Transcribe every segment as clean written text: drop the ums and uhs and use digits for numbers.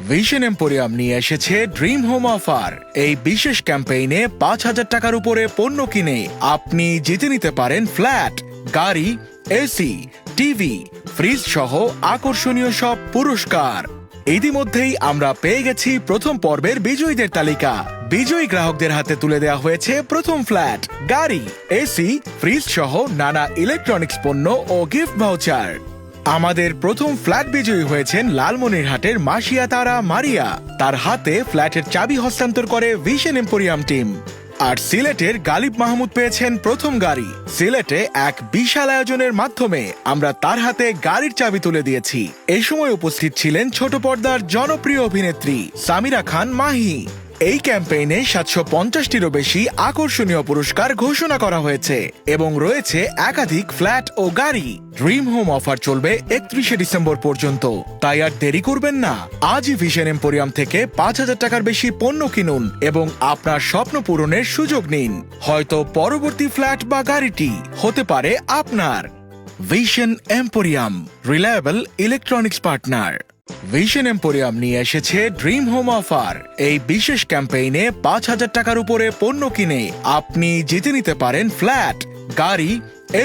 Vision emporium নিয়ে এসেছে dream home offer. এই বিশেষ ক্যাম্পেইনে ৫,০০০ টাকার উপরে পণ্য কিনে আপনি জিতে নিতে পারেন ফ্ল্যাট, গাড়ি, এসি, টিভি, ফ্রিজ সহ আকর্ষণীয় সব পুরস্কার। ইতিমধ্যেই আমরা পেয়ে গেছি প্রথম পর্বের বিজয়ীদের তালিকা। বিজয়ী গ্রাহকদের হাতে তুলে দেওয়া হয়েছে প্রথম ফ্ল্যাট, গাড়ি, এসি, ফ্রিজ সহ নানা ইলেকট্রনিক্স পণ্য ও গিফট ভাউচার। আমাদের প্রথম ফ্ল্যাট বিজয়ী হয়েছেন লালমনিরহাটের মাসিয়া তারা মারিয়া। তার হাতে ফ্ল্যাটের চাবি হস্তান্তর করে ভিশন এম্পোরিয়াম টিম। আর সিলেটের গালিব মাহমুদ পেয়েছেন প্রথম গাড়ি। সিলেটে এক বিশাল আয়োজনের মাধ্যমে আমরা তার হাতে গাড়ির চাবি তুলে দিয়েছি। এই সময় উপস্থিত ছিলেন ছোট পর্দার জনপ্রিয় অভিনেত্রী সামিরা খান মাহি। এই ক্যাম্পেইনে ৭৫০টিরও বেশি আকর্ষণীয় পুরস্কার ঘোষণা করা হয়েছে এবং রয়েছে একাধিক ফ্ল্যাট ও গাড়ি। ড্রিম হোম অফার চলবে ৩১শে ডিসেম্বর পর্যন্ত, তাই আর দেরি করবেন না। আজই ভিশন এম্পোরিয়াম থেকে ৫,০০০ টাকার বেশি পণ্য কিনুন এবং আপনার স্বপ্ন পূরণের সুযোগ নিন। হয়তো পরবর্তী ফ্ল্যাট বা গাড়িটি হতে পারে আপনার। Vision emporium, reliable electronics partner. Vision emporium নিয়ে এসেছে ড্রিম হোম অফার। এই বিশেষ ক্যাম্পেইনে ৫,০০০ টাকার উপরে পণ্য কিনে আপনি জিতে নিতে পারেন ফ্ল্যাট, গাড়ি,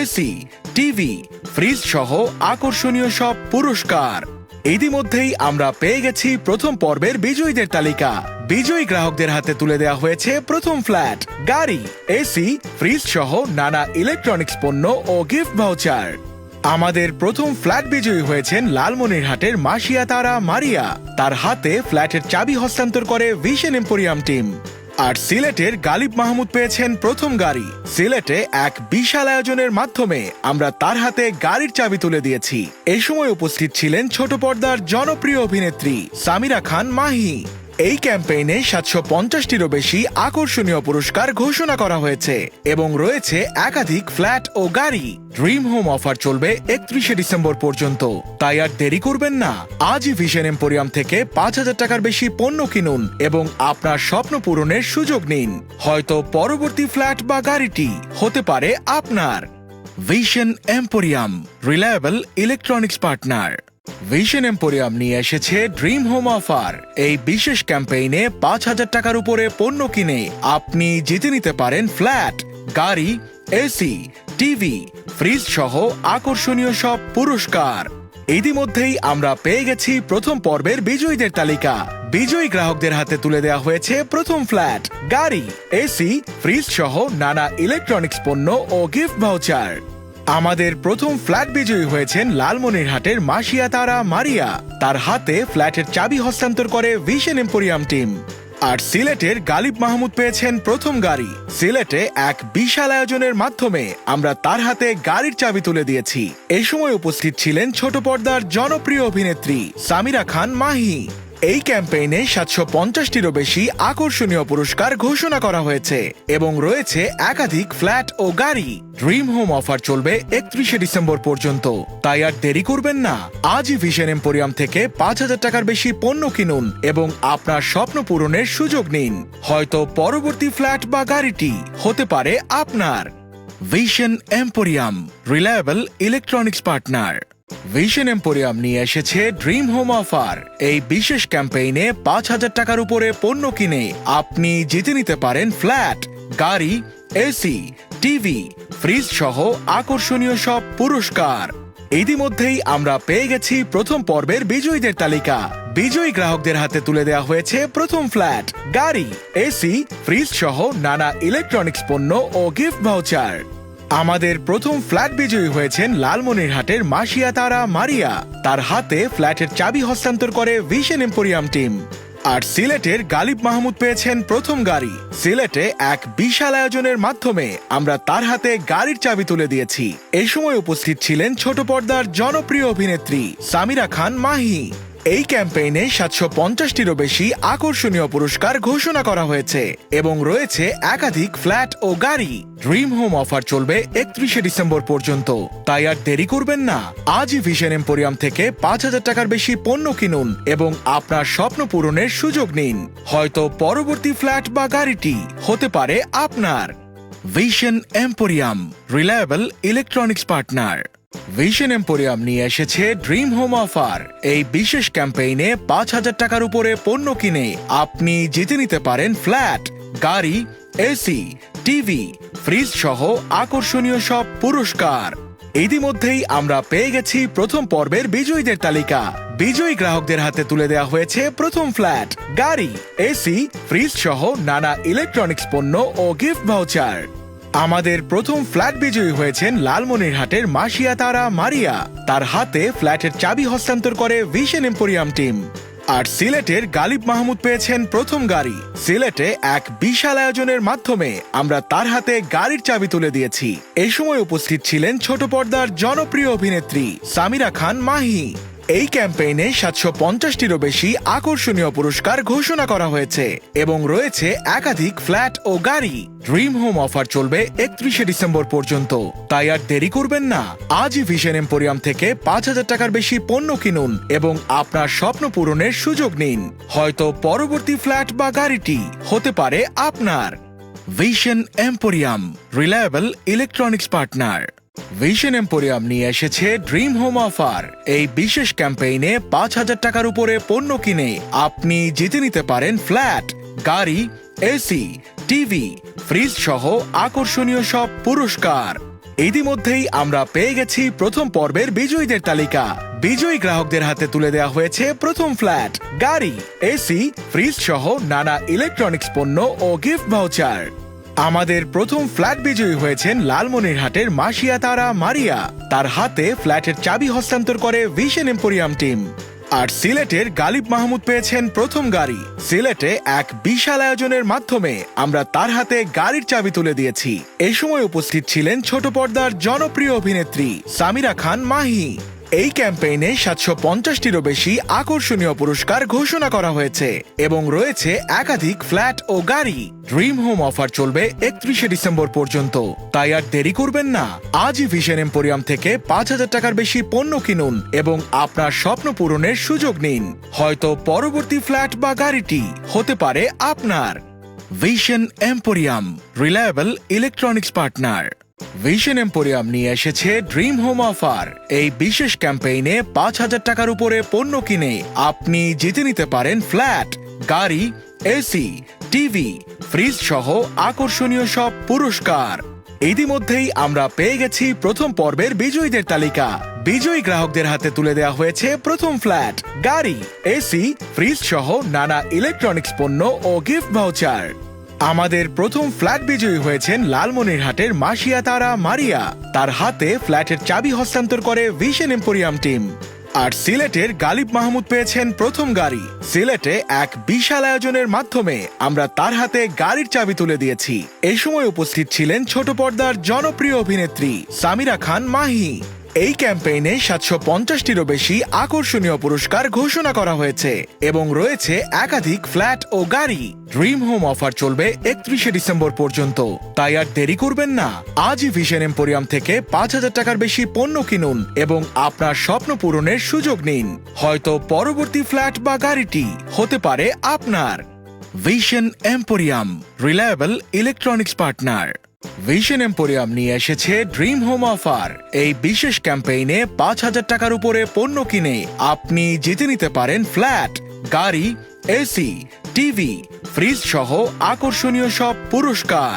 এসি, টিভি, ফ্রিজ সহ আকর্ষণীয় সব পুরস্কার। ইতিমধ্যেই আমরা পেয়ে গেছি প্রথম পর্বের বিজয়ীদের তালিকা। বিজয়ী গ্রাহকদের হাতে তুলে দেওয়া হয়েছে প্রথম ফ্ল্যাট, গাড়ি, এসি, ফ্রিজ সহ নানা ইলেকট্রনিক্স পণ্য ও গিফট ভাউচার। আমাদের প্রথম ফ্ল্যাট বিজয়ী হয়েছেন লালমনিরহাটের মাসিয়া তারা মারিয়া। তার হাতে ফ্ল্যাটের চাবি হস্তান্তর করে ভিশন এম্পোরিয়াম টিম। আর সিলেটের গালিব মাহমুদ পেয়েছেন প্রথম গাড়ি। সিলেটে এক বিশাল আয়োজনের মাধ্যমে আমরা তার হাতে গাড়ির চাবি তুলে দিয়েছি। এই সময় উপস্থিত ছিলেন ছোট পর্দার জনপ্রিয় অভিনেত্রী সামিরা খান মাহি। এই ক্যাম্পেইনে ৭৫০টিরও বেশি আকর্ষণীয় পুরস্কার ঘোষণা করা হয়েছে এবং রয়েছে একাধিক ফ্ল্যাট ও গাড়ি। ড্রিম হোম অফার চলবে ৩১শে ডিসেম্বর পর্যন্ত, তাই আর দেরি করবেন না। আজই ভিশন এম্পোরিয়াম থেকে ৫,০০০ টাকার বেশি পণ্য কিনুন এবং আপনার স্বপ্ন পূরণের সুযোগ নিন। হয়তো পরবর্তী ফ্ল্যাট বা গাড়িটি হতে পারে আপনার। Vision emporium, reliable electronics partner. Vision emporium নিয়ে এসেছে ড্রিম হোম অফার। এই বিশেষ ক্যাম্পেইনে ৫,০০০ টাকার উপরে পণ্য কিনে আপনি জিতে নিতে পারেন ফ্ল্যাট, গাড়ি, এসি, টিভি, ফ্রিজ সহ আকর্ষণীয় সব পুরস্কার। ইতিমধ্যেই আমরা পেয়ে গেছি প্রথম পর্বের বিজয়ীদের তালিকা। বিজয়ী গ্রাহকদের হাতে তুলে দেওয়া হয়েছে প্রথম ফ্ল্যাট, গাড়ি, এসি, ফ্রিজ সহ নানা ইলেকট্রনিক্স পণ্য ও গিফট ভাউচার। আমাদের প্রথম ফ্ল্যাট বিজয়ী হয়েছেন লালমনিরহাটের মাসিয়া তারা মারিয়া। তার হাতে ফ্ল্যাটের চাবি হস্তান্তর করে ভিশন এম্পোরিয়াম টিম। আর সিলেটের গালিব মাহমুদ পেয়েছেন প্রথম গাড়ি। সিলেটে এক বিশাল আয়োজনের মাধ্যমে আমরা তার হাতে গাড়ির চাবি তুলে দিয়েছি। এই সময় উপস্থিত ছিলেন ছোট পর্দার জনপ্রিয় অভিনেত্রী সামিরা খান মাহি। এই ক্যাম্পেইনে ৭৫০টিরও বেশি আকর্ষণীয় পুরস্কার ঘোষণা করা হয়েছে এবং রয়েছে একাধিক ফ্ল্যাট ও গাড়ি। ড্রিম হোম অফার চলবে ৩১শে ডিসেম্বর পর্যন্ত, তাই আর দেরি করবেন না। আজই ভিশন এম্পোরিয়াম থেকে ৫,০০০ টাকার বেশি পণ্য কিনুন এবং আপনার স্বপ্ন পূরণের সুযোগ নিন। হয়তো পরবর্তী ফ্ল্যাট বা গাড়িটি হতে পারে আপনার। Vision emporium, reliable electronics partner. Vision emporium নিয়ে এসেছে ড্রিম হোম অফার। এই বিশেষ ক্যাম্পেইনে ৫,০০০ টাকার উপরে পণ্য কিনে আপনি জিতে নিতে পারেন ফ্ল্যাট, গাড়ি, এসি, টিভি, ফ্রিজ সহ আকর্ষণীয় সব পুরস্কার। ইতিমধ্যেই আমরা পেয়ে গেছি প্রথম পর্বের বিজয়ীদের তালিকা। বিজয়ী গ্রাহকদের হাতে তুলে দেওয়া হয়েছে প্রথম ফ্ল্যাট, গাড়ি, এসি, ফ্রিজ সহ নানা ইলেকট্রনিক্স পণ্য ও গিফট ভাউচার। আমাদের প্রথম ফ্ল্যাট বিজয়ী হয়েছেন লালমনিরহাটের মাসিয়া তারা মারিয়া। তার হাতে ফ্ল্যাটের চাবি হস্তান্তর করে ভিশন এম্পোরিয়াম টিম। আর সিলেটের গালিব মাহমুদ পেয়েছেন প্রথম গাড়ি। সিলেটে এক বিশাল আয়োজনের মাধ্যমে আমরা তার হাতে গাড়ির চাবি তুলে দিয়েছি। এই সময় উপস্থিত ছিলেন ছোট পর্দার জনপ্রিয় অভিনেত্রী সামিরা খান মাহি। এই ক্যাম্পেইনে ৭৫০টিরও বেশি আকর্ষণীয় পুরস্কার ঘোষণা করা হয়েছে এবং রয়েছে একাধিক ফ্ল্যাট ও গাড়ি। ড্রিম হোম অফার চলবে ৩১শে ডিসেম্বর পর্যন্ত, তাই আর দেরি করবেন না। আজই ভিশন এম্পোরিয়াম থেকে ৫,০০০ টাকার বেশি পণ্য কিনুন এবং আপনার স্বপ্ন পূরণের সুযোগ নিন। হয়তো পরবর্তী ফ্ল্যাট বা গাড়িটি হতে পারে আপনার। Vision emporium, reliable electronics partner. Vision emporium নিয়ে এসেছে ড্রিম হোম অফার। এই বিশেষ ক্যাম্পেইনে ৫,০০০ টাকার উপরে পণ্য কিনে আপনি জিতে নিতে পারেন ফ্ল্যাট, গাড়ি, এসি, টিভি, ফ্রিজ সহ আকর্ষণীয় সব পুরস্কার। ইতিমধ্যেই আমরা পেয়ে গেছি প্রথম পর্বের বিজয়ীদের তালিকা। বিজয়ী গ্রাহকদের হাতে তুলে দেওয়া হয়েছে প্রথম ফ্ল্যাট, গাড়ি, এসি, ফ্রিজ সহ নানা ইলেকট্রনিক্স পণ্য ও গিফট ভাউচার। আমাদের প্রথম ফ্ল্যাট বিজয়ী হয়েছেন লালমনিরহাটের মাসিয়া তারা মারিয়া। তার হাতে ফ্ল্যাটের চাবি হস্তান্তর করে ভিশন এম্পোরিয়াম টিম। আর সিলেটের গালিব মাহমুদ পেয়েছেন প্রথম গাড়ি। সিলেটে এক বিশাল আয়োজনের মাধ্যমে আমরা তার হাতে গাড়ির চাবি তুলে দিয়েছি। এই সময় উপস্থিত ছিলেন ছোট পর্দার জনপ্রিয় অভিনেত্রী সামিরা খান মাহি। এই ক্যাম্পেইনে ৭৫০টিরও বেশি আকর্ষণীয় পুরস্কার ঘোষণা করা হয়েছে এবং রয়েছে একাধিক ফ্ল্যাট ও গাড়ি। ড্রিম হোম অফার চলবে ৩১শে ডিসেম্বর পর্যন্ত, তাই আর দেরি করবেন না। আজই ভিশন এম্পোরিয়াম থেকে ৫,০০০ টাকার বেশি পণ্য কিনুন এবং আপনার স্বপ্ন পূরণের সুযোগ নিন। হয়তো পরবর্তী ফ্ল্যাট বা গাড়িটি হতে পারে আপনার। Vision emporium, reliable electronics partner. Vision emporium নিয়ে এসেছে ড্রিম হোম অফার। এই বিশেষ ক্যাম্পেইনে ৫,০০০ টাকার উপরে পণ্য কিনে আপনি জিতে নিতে পারেন ফ্ল্যাট, গাড়ি, এসি, টিভি, ফ্রিজ সহ আকর্ষণীয় সব পুরস্কার। ইতিমধ্যেই আমরা পেয়ে গেছি প্রথম পর্বের বিজয়ীদের তালিকা। বিজয়ী গ্রাহকদের হাতে তুলে দেওয়া হয়েছে প্রথম ফ্ল্যাট, গাড়ি, এসি, ফ্রিজ সহ নানা ইলেকট্রনিক্স পণ্য ও গিফট ভাউচার। আমাদের প্রথম ফ্ল্যাট বিজয়ী হয়েছেন লালমনিরহাটের মাসিয়া তারা মারিয়া। তার হাতে ফ্ল্যাটের চাবি হস্তান্তর করে ভিশন এম্পোরিয়াম টিম। আর সিলেটের গালিব মাহমুদ পেয়েছেন প্রথম গাড়ি। সিলেটে এক বিশাল আয়োজনের মাধ্যমে আমরা তার হাতে গাড়ির চাবি তুলে দিয়েছি। এই সময় উপস্থিত ছিলেন ছোট পর্দার জনপ্রিয় অভিনেত্রী সামিরা খান মাহি। এই ক্যাম্পেইনে ৭৫০টিরও বেশি আকর্ষণীয় পুরস্কার ঘোষণা করা হয়েছে এবং রয়েছে একাধিক ফ্ল্যাট ও গাড়ি। ড্রিম হোম অফার চলবে ৩১শে ডিসেম্বর পর্যন্ত, তাই আর দেরি করবেন না। আজই ভিশন এম্পোরিয়াম থেকে ৫,০০০ টাকার বেশি পণ্য কিনুন এবং আপনার স্বপ্ন পূরণের সুযোগ নিন। হয়তো পরবর্তী ফ্ল্যাট বা গাড়িটি হতে পারে আপনার। Vision emporium, reliable electronics partner. Vision emporium নিয়ে এসেছে ড্রিম হোম অফার। এই বিশেষ ক্যাম্পেইনে ৫,০০০ টাকার উপরে পণ্য কিনে আপনি জিতে নিতে পারেন ফ্ল্যাট, গাড়ি, এসি, টিভি, ফ্রিজ সহ আকর্ষণীয় সব পুরস্কার। ইতিমধ্যেই আমরা পেয়ে গেছি প্রথম পর্বের বিজয়ীদের তালিকা। বিজয়ী গ্রাহকদের হাতে তুলে দেওয়া হয়েছে প্রথম ফ্ল্যাট, গাড়ি, এসি, ফ্রিজ সহ নানা ইলেকট্রনিক্স পণ্য ও গিফট ভাউচার। আমাদের প্রথম ফ্ল্যাট বিজয়ী হয়েছেন লালমনিরহাটের মাসিয়া তারা মারিয়া। তার হাতে ফ্ল্যাটের চাবি হস্তান্তর করে ভিশন এম্পোরিয়াম টিম। আর সিলেটের গালিব মাহমুদ পেয়েছেন প্রথম গাড়ি। সিলেটে এক বিশাল আয়োজনের মাধ্যমে আমরা তার হাতে গাড়ির চাবি তুলে দিয়েছি। এই সময় উপস্থিত ছিলেন ছোট পর্দার জনপ্রিয় অভিনেত্রী সামিরা খান মাহি। এই ক্যাম্পেইনে ৭৫০টিরও বেশি আকর্ষণীয় পুরস্কার ঘোষণা করা হয়েছে এবং রয়েছে একাধিক ফ্ল্যাট ও গাড়ি। ড্রিম হোম অফার চলবে ৩১শে ডিসেম্বর পর্যন্ত, তাই আর দেরি করবেন না। আজই ভিশন এম্পোরিয়াম থেকে ৫,০০০ টাকার বেশি পণ্য কিনুন এবং আপনার স্বপ্ন পূরণের সুযোগ নিন। হয়তো পরবর্তী ফ্ল্যাট বা গাড়িটি হতে পারে আপনার। Vision emporium, reliable electronics partner. Vision emporium নিয়ে এসেছে ড্রিম হোম অফার। এই বিশেষ ক্যাম্পেইনে ৫,০০০ টাকার উপরে পণ্য কিনে আপনি জিতে নিতে পারেন ফ্ল্যাট, গাড়ি, এসি, টিভি, ফ্রিজ সহ আকর্ষণীয় সব পুরস্কার।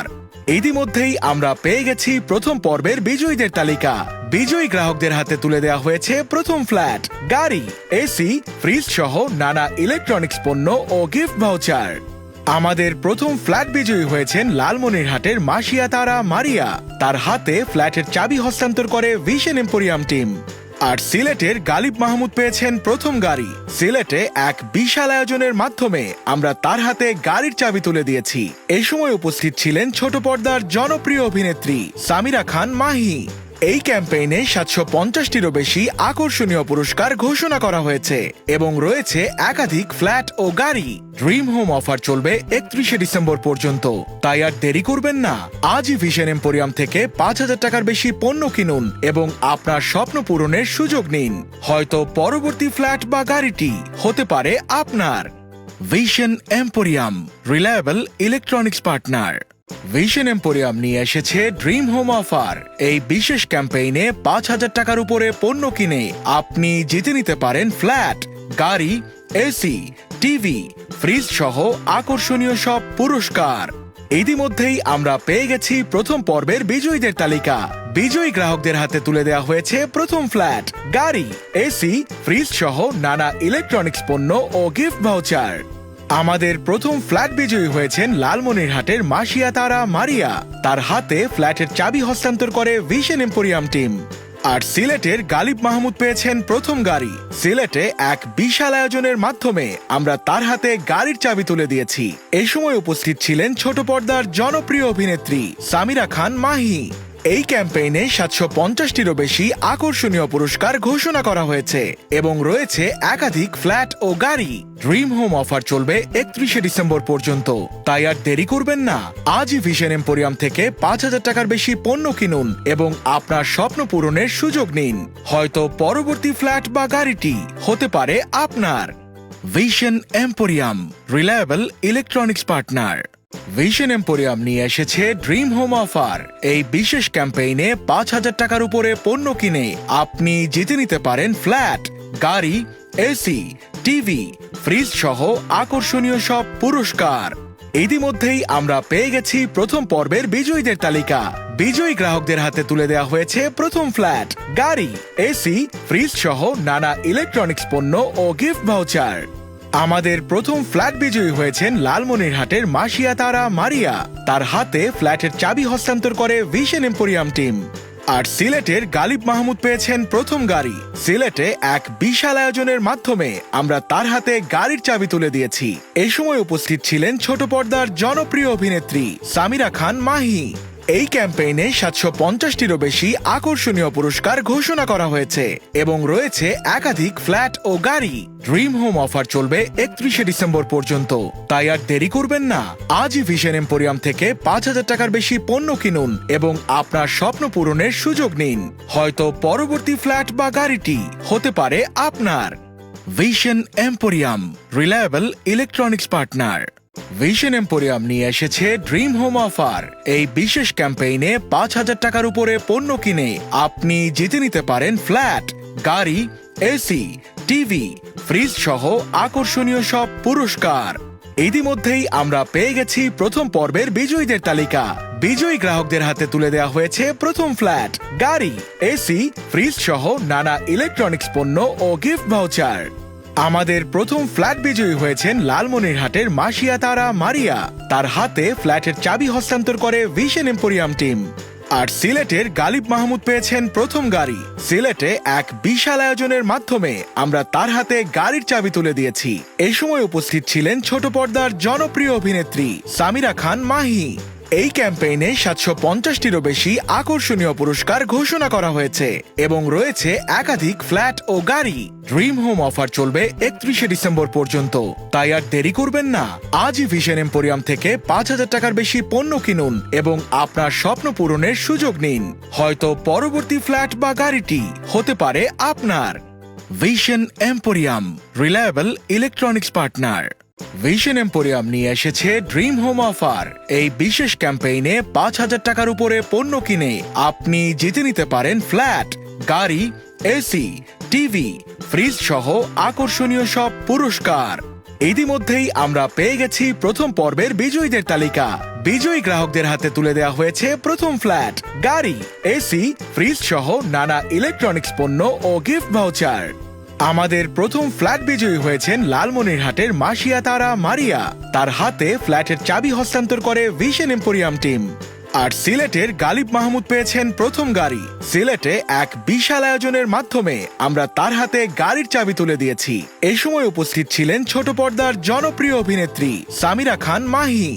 ইতিমধ্যেই আমরা পেয়ে গেছি প্রথম পর্বের বিজয়ীদের তালিকা। বিজয়ী গ্রাহকদের হাতে তুলে দেওয়া হয়েছে প্রথম ফ্ল্যাট, গাড়ি, এসি, ফ্রিজ সহ নানা ইলেকট্রনিক্স পণ্য ও গিফট ভাউচার। আমাদের প্রথম ফ্ল্যাট বিজয়ী হয়েছেন লালমনিরহাটের মাসিয়া তারা মারিয়া। তার হাতে ফ্ল্যাটের চাবি হস্তান্তর করে ভিশন এম্পোরিয়াম টিম। আর সিলেটের গালিব মাহমুদ পেয়েছেন প্রথম গাড়ি। সিলেটে এক বিশাল আয়োজনের মাধ্যমে আমরা তার হাতে গাড়ির চাবি তুলে দিয়েছি। এই সময় উপস্থিত ছিলেন ছোট পর্দার জনপ্রিয় অভিনেত্রী সামিরা খান মাহি। এই ক্যাম্পেইনে ৭৫০টিরও বেশি আকর্ষণীয় পুরস্কার ঘোষণা করা হয়েছে এবং রয়েছে একাধিক ফ্ল্যাট ও গাড়ি। ড্রিম হোম অফার চলবে ৩১শে ডিসেম্বর পর্যন্ত, তাই আর দেরি করবেন না। আজই ভিশন এম্পোরিয়াম থেকে ৫,০০০ টাকার বেশি পণ্য কিনুন এবং আপনার স্বপ্ন পূরণের সুযোগ নিন। হয়তো পরবর্তী ফ্ল্যাট বা গাড়িটি হতে পারে আপনার। Vision emporium, reliable electronics partner. Vision emporium নিয়ে এসেছে ড্রিম হোম অফার। এই বিশেষ ক্যাম্পেইনে ৫,০০০ টাকার উপরে পণ্য কিনে আপনি জিতে নিতে পারেন ফ্ল্যাট, গাড়ি, এসি, টিভি, ফ্রিজ সহ আকর্ষণীয় সব পুরস্কার। ইতিমধ্যেই আমরা পেয়ে গেছি প্রথম পর্বের বিজয়ীদের তালিকা। বিজয়ী গ্রাহকদের হাতে তুলে দেওয়া হয়েছে প্রথম ফ্ল্যাট, গাড়ি, এসি, ফ্রিজ সহ নানা ইলেকট্রনিক্স পণ্য ও গিফট ভাউচার। আমাদের প্রথম ফ্ল্যাট বিজয়ী হয়েছেন লালমনিরহাটের মাসিয়া তারা মারিয়া। তার হাতে ফ্ল্যাটের চাবি হস্তান্তর করে ভিশন এম্পোরিয়াম টিম। আর সিলেটের গালিব মাহমুদ পেয়েছেন প্রথম গাড়ি। সিলেটে এক বিশাল আয়োজনের মাধ্যমে আমরা তার হাতে গাড়ির চাবি তুলে দিয়েছি। এই সময় উপস্থিত ছিলেন ছোট পর্দার জনপ্রিয় অভিনেত্রী সামিরা খান মাহি। এই ক্যাম্পেইনে ৭৫০টিরও বেশি আকর্ষণীয় পুরস্কার ঘোষণা করা হয়েছে এবং রয়েছে একাধিক ফ্ল্যাট ও গাড়ি। ড্রিম হোম অফার চলবে ৩১শে ডিসেম্বর পর্যন্ত, তাই আর দেরি করবেন না। আজই ভিশন এম্পোরিয়াম থেকে ৫,০০০ টাকার বেশি পণ্য কিনুন এবং আপনার স্বপ্ন পূরণের সুযোগ নিন। হয়তো পরবর্তী ফ্ল্যাট বা গাড়িটি হতে পারে আপনার। Vision emporium, reliable electronics partner. Vision emporium নিয়ে এসেছে ড্রিম হোম অফার। এই বিশেষ ক্যাম্পেইনে ৫,০০০ টাকার উপরে পণ্য কিনে আপনি জিতে নিতে পারেন ফ্ল্যাট, গাড়ি, এসি, টিভি, ফ্রিজ সহ আকর্ষণীয় সব পুরস্কার। ইতিমধ্যেই আমরা পেয়ে গেছি প্রথম পর্বের বিজয়ীদের তালিকা। বিজয়ী গ্রাহকদের হাতে তুলে দেওয়া হয়েছে প্রথম ফ্ল্যাট, গাড়ি, এসি, ফ্রিজ সহ নানা ইলেকট্রনিক্স পণ্য ও গিফট ভাউচার। আমাদের প্রথম ফ্ল্যাট বিজয়ী হয়েছেন লালমনিরহাটের মাসিয়া তারা মারিয়া। তার হাতে ফ্ল্যাটের চাবি হস্তান্তর করে ভিশন এম্পোরিয়াম টিম। আর সিলেটের গালিব মাহমুদ পেয়েছেন প্রথম গাড়ি। সিলেটে এক বিশাল আয়োজনের মাধ্যমে আমরা তার হাতে গাড়ির চাবি তুলে দিয়েছি। এই সময় উপস্থিত ছিলেন ছোট পর্দার জনপ্রিয় অভিনেত্রী সামিরা খান মাহি। এই ক্যাম্পেইনে ৭৫০টিরও বেশি আকর্ষণীয় পুরস্কার ঘোষণা করা হয়েছে এবং রয়েছে একাধিক ফ্ল্যাট ও গাড়ি। ড্রিম হোম অফার চলবে ৩১শে ডিসেম্বর পর্যন্ত, তাই আর দেরি করবেন না। আজই ভিশন এম্পোরিয়াম থেকে ৫,০০০ টাকার বেশি পণ্য কিনুন এবং আপনার স্বপ্ন পূরণের সুযোগ নিন। হয়তো পরবর্তী ফ্ল্যাট বা গাড়িটি হতে পারে আপনার। Vision emporium, reliable electronics partner. Vision emporium নিয়ে এসেছে ড্রিম হোম অফার। এই বিশেষ ক্যাম্পেইনে ৫,০০০ টাকার উপরে পণ্য কিনে আপনি জিতে নিতে পারেন ফ্ল্যাট, গাড়ি, এসি, টিভি, ফ্রিজ সহ আকর্ষণীয় সব পুরস্কার। ইতিমধ্যেই আমরা পেয়ে গেছি প্রথম পর্বের বিজয়ীদের তালিকা। বিজয়ী গ্রাহকদের হাতে তুলে দেওয়া হয়েছে প্রথম ফ্ল্যাট, গাড়ি, এসি, ফ্রিজ সহ নানা ইলেকট্রনিক্স পণ্য ও গিফট ভাউচার। আমাদের প্রথম ফ্ল্যাট বিজয়ী হয়েছেন লালমনিরহাটের মাসিয়া তারা মারিয়া। তার হাতে ফ্ল্যাটের চাবি হস্তান্তর করে ভিশন এম্পোরিয়াম টিম। আর সিলেটের গালিব মাহমুদ পেয়েছেন প্রথম গাড়ি। সিলেটে এক বিশাল আয়োজনের মাধ্যমে আমরা তার হাতে গাড়ির চাবি তুলে দিয়েছি। এই সময় উপস্থিত ছিলেন ছোট পর্দার জনপ্রিয় অভিনেত্রী সামিরা খান মাহি। এই ক্যাম্পেইনে ৭৫০টিরও বেশি আকর্ষণীয় পুরস্কার ঘোষণা করা হয়েছে এবং রয়েছে একাধিক ফ্ল্যাট ও গাড়ি। ড্রিম হোম অফার চলবে ৩১শে ডিসেম্বর পর্যন্ত, তাই আর দেরি করবেন না। আজই ভিশন এম্পোরিয়াম থেকে ৫,০০০ টাকার বেশি পণ্য কিনুন এবং আপনার স্বপ্ন পূরণের সুযোগ নিন। হয়তো পরবর্তী ফ্ল্যাট বা গাড়িটি হতে পারে আপনার। Vision emporium, reliable electronics partner. Vision emporium নিয়ে এসেছে ড্রিম হোম অফার। এই বিশেষ ক্যাম্পেইনে ৫,০০০ টাকার উপরে পণ্য কিনে আপনি জিতে নিতে পারেন ফ্ল্যাট, গাড়ি, এসি, টিভি, ফ্রিজ সহ আকর্ষণীয় সব পুরস্কার। ইতিমধ্যেই আমরা পেয়ে গেছি প্রথম পর্বের বিজয়ীদের তালিকা। বিজয়ী গ্রাহকদের হাতে তুলে দেওয়া হয়েছে প্রথম ফ্ল্যাট, গাড়ি, এসি, ফ্রিজ সহ নানা ইলেকট্রনিক্স পণ্য ও গিফট ভাউচার। আমাদের প্রথম ফ্ল্যাট বিজয়ী হয়েছেন লালমনিরহাটের মাসিয়া তারা মারিয়া। তার হাতে ফ্ল্যাটের চাবি হস্তান্তর করে ভিশন এম্পোরিয়াম টিম। আর সিলেটের গালিব মাহমুদ পেয়েছেন প্রথম গাড়ি। সিলেটে এক বিশাল আয়োজনের মাধ্যমে আমরা তার হাতে গাড়ির চাবি তুলে দিয়েছি। এই সময় উপস্থিত ছিলেন ছোট পর্দার জনপ্রিয় অভিনেত্রী সামিরা খান মাহি।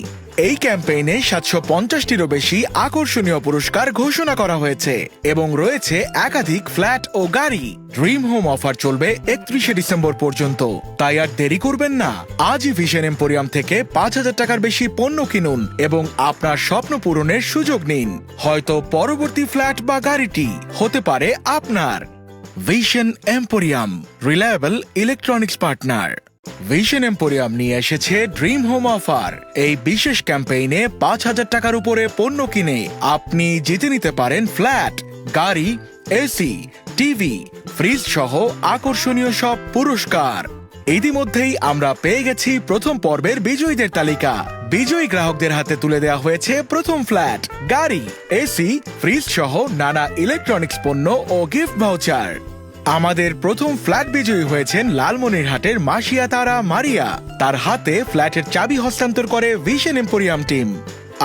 এই ক্যাম্পেইনে ৭৫০টিরও বেশি আকর্ষণীয় পুরস্কার ঘোষণা করা হয়েছে এবং রয়েছে একাধিক ফ্ল্যাট ও গাড়ি। ড্রিম হোম অফার চলবে ৩১শে ডিসেম্বর পর্যন্ত, তাই আর দেরি করবেন না। আজই ভিশন এম্পোরিয়াম থেকে ৫,০০০ টাকার বেশি পণ্য কিনুন এবং আপনার স্বপ্ন পূরণের সুযোগ নিন। হয়তো পরবর্তী ফ্ল্যাট বা গাড়িটি হতে পারে আপনার। Vision emporium, reliable electronics partner. Vision emporium নিয়ে এসেছে ড্রিম হোম অফার। এই বিশেষ ক্যাম্পেইনে ৫,০০০ টাকার উপরে পণ্য কিনে আপনি জিতে নিতে পারেন ফ্ল্যাট, গাড়ি, এসি, টিভি, ফ্রিজ সহ আকর্ষণীয় সব পুরস্কার। ইতিমধ্যেই আমরা পেয়ে গেছি প্রথম পর্বের বিজয়ীদের তালিকা। বিজয়ী গ্রাহকদের হাতে তুলে দেওয়া হয়েছে প্রথম ফ্ল্যাট, গাড়ি, এসি, ফ্রিজ সহ নানা ইলেকট্রনিক্স পণ্য ও গিফট ভাউচার। আমাদের প্রথম ফ্ল্যাট বিজয়ী হয়েছেন লালমনিরহাটের মাসিয়া তারা মারিয়া। তার হাতে ফ্ল্যাটের চাবি হস্তান্তর করে ভিশন এম্পোরিয়াম টিম।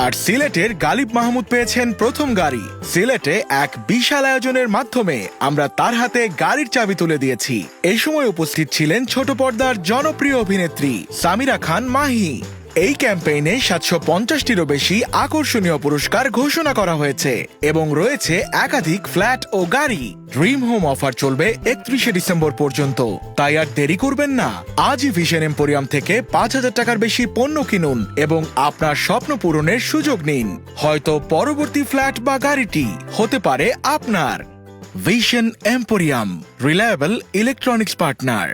আর সিলেটের গালিব মাহমুদ পেয়েছেন প্রথম গাড়ি। সিলেটে এক বিশাল আয়োজনের মাধ্যমে আমরা তার হাতে গাড়ির চাবি তুলে দিয়েছি। এই সময় উপস্থিত ছিলেন ছোট পর্দার জনপ্রিয় অভিনেত্রী সামিরা খান মাহি। এই ক্যাম্পেইনে ৭৫০টিরও বেশি আকর্ষণীয় পুরস্কার ঘোষণা করা হয়েছে এবং রয়েছে একাধিক ফ্ল্যাট ও গাড়ি। ড্রিম হোম অফার চলবে ৩১শে ডিসেম্বর পর্যন্ত, তাই আর দেরি করবেন না। আজই ভিশন এম্পোরিয়াম থেকে ৫,০০০ টাকার বেশি পণ্য কিনুন এবং আপনার স্বপ্ন পূরণের সুযোগ নিন। হয়তো পরবর্তী ফ্ল্যাট বা গাড়িটি হতে পারে আপনার। Vision emporium, reliable electronics partner.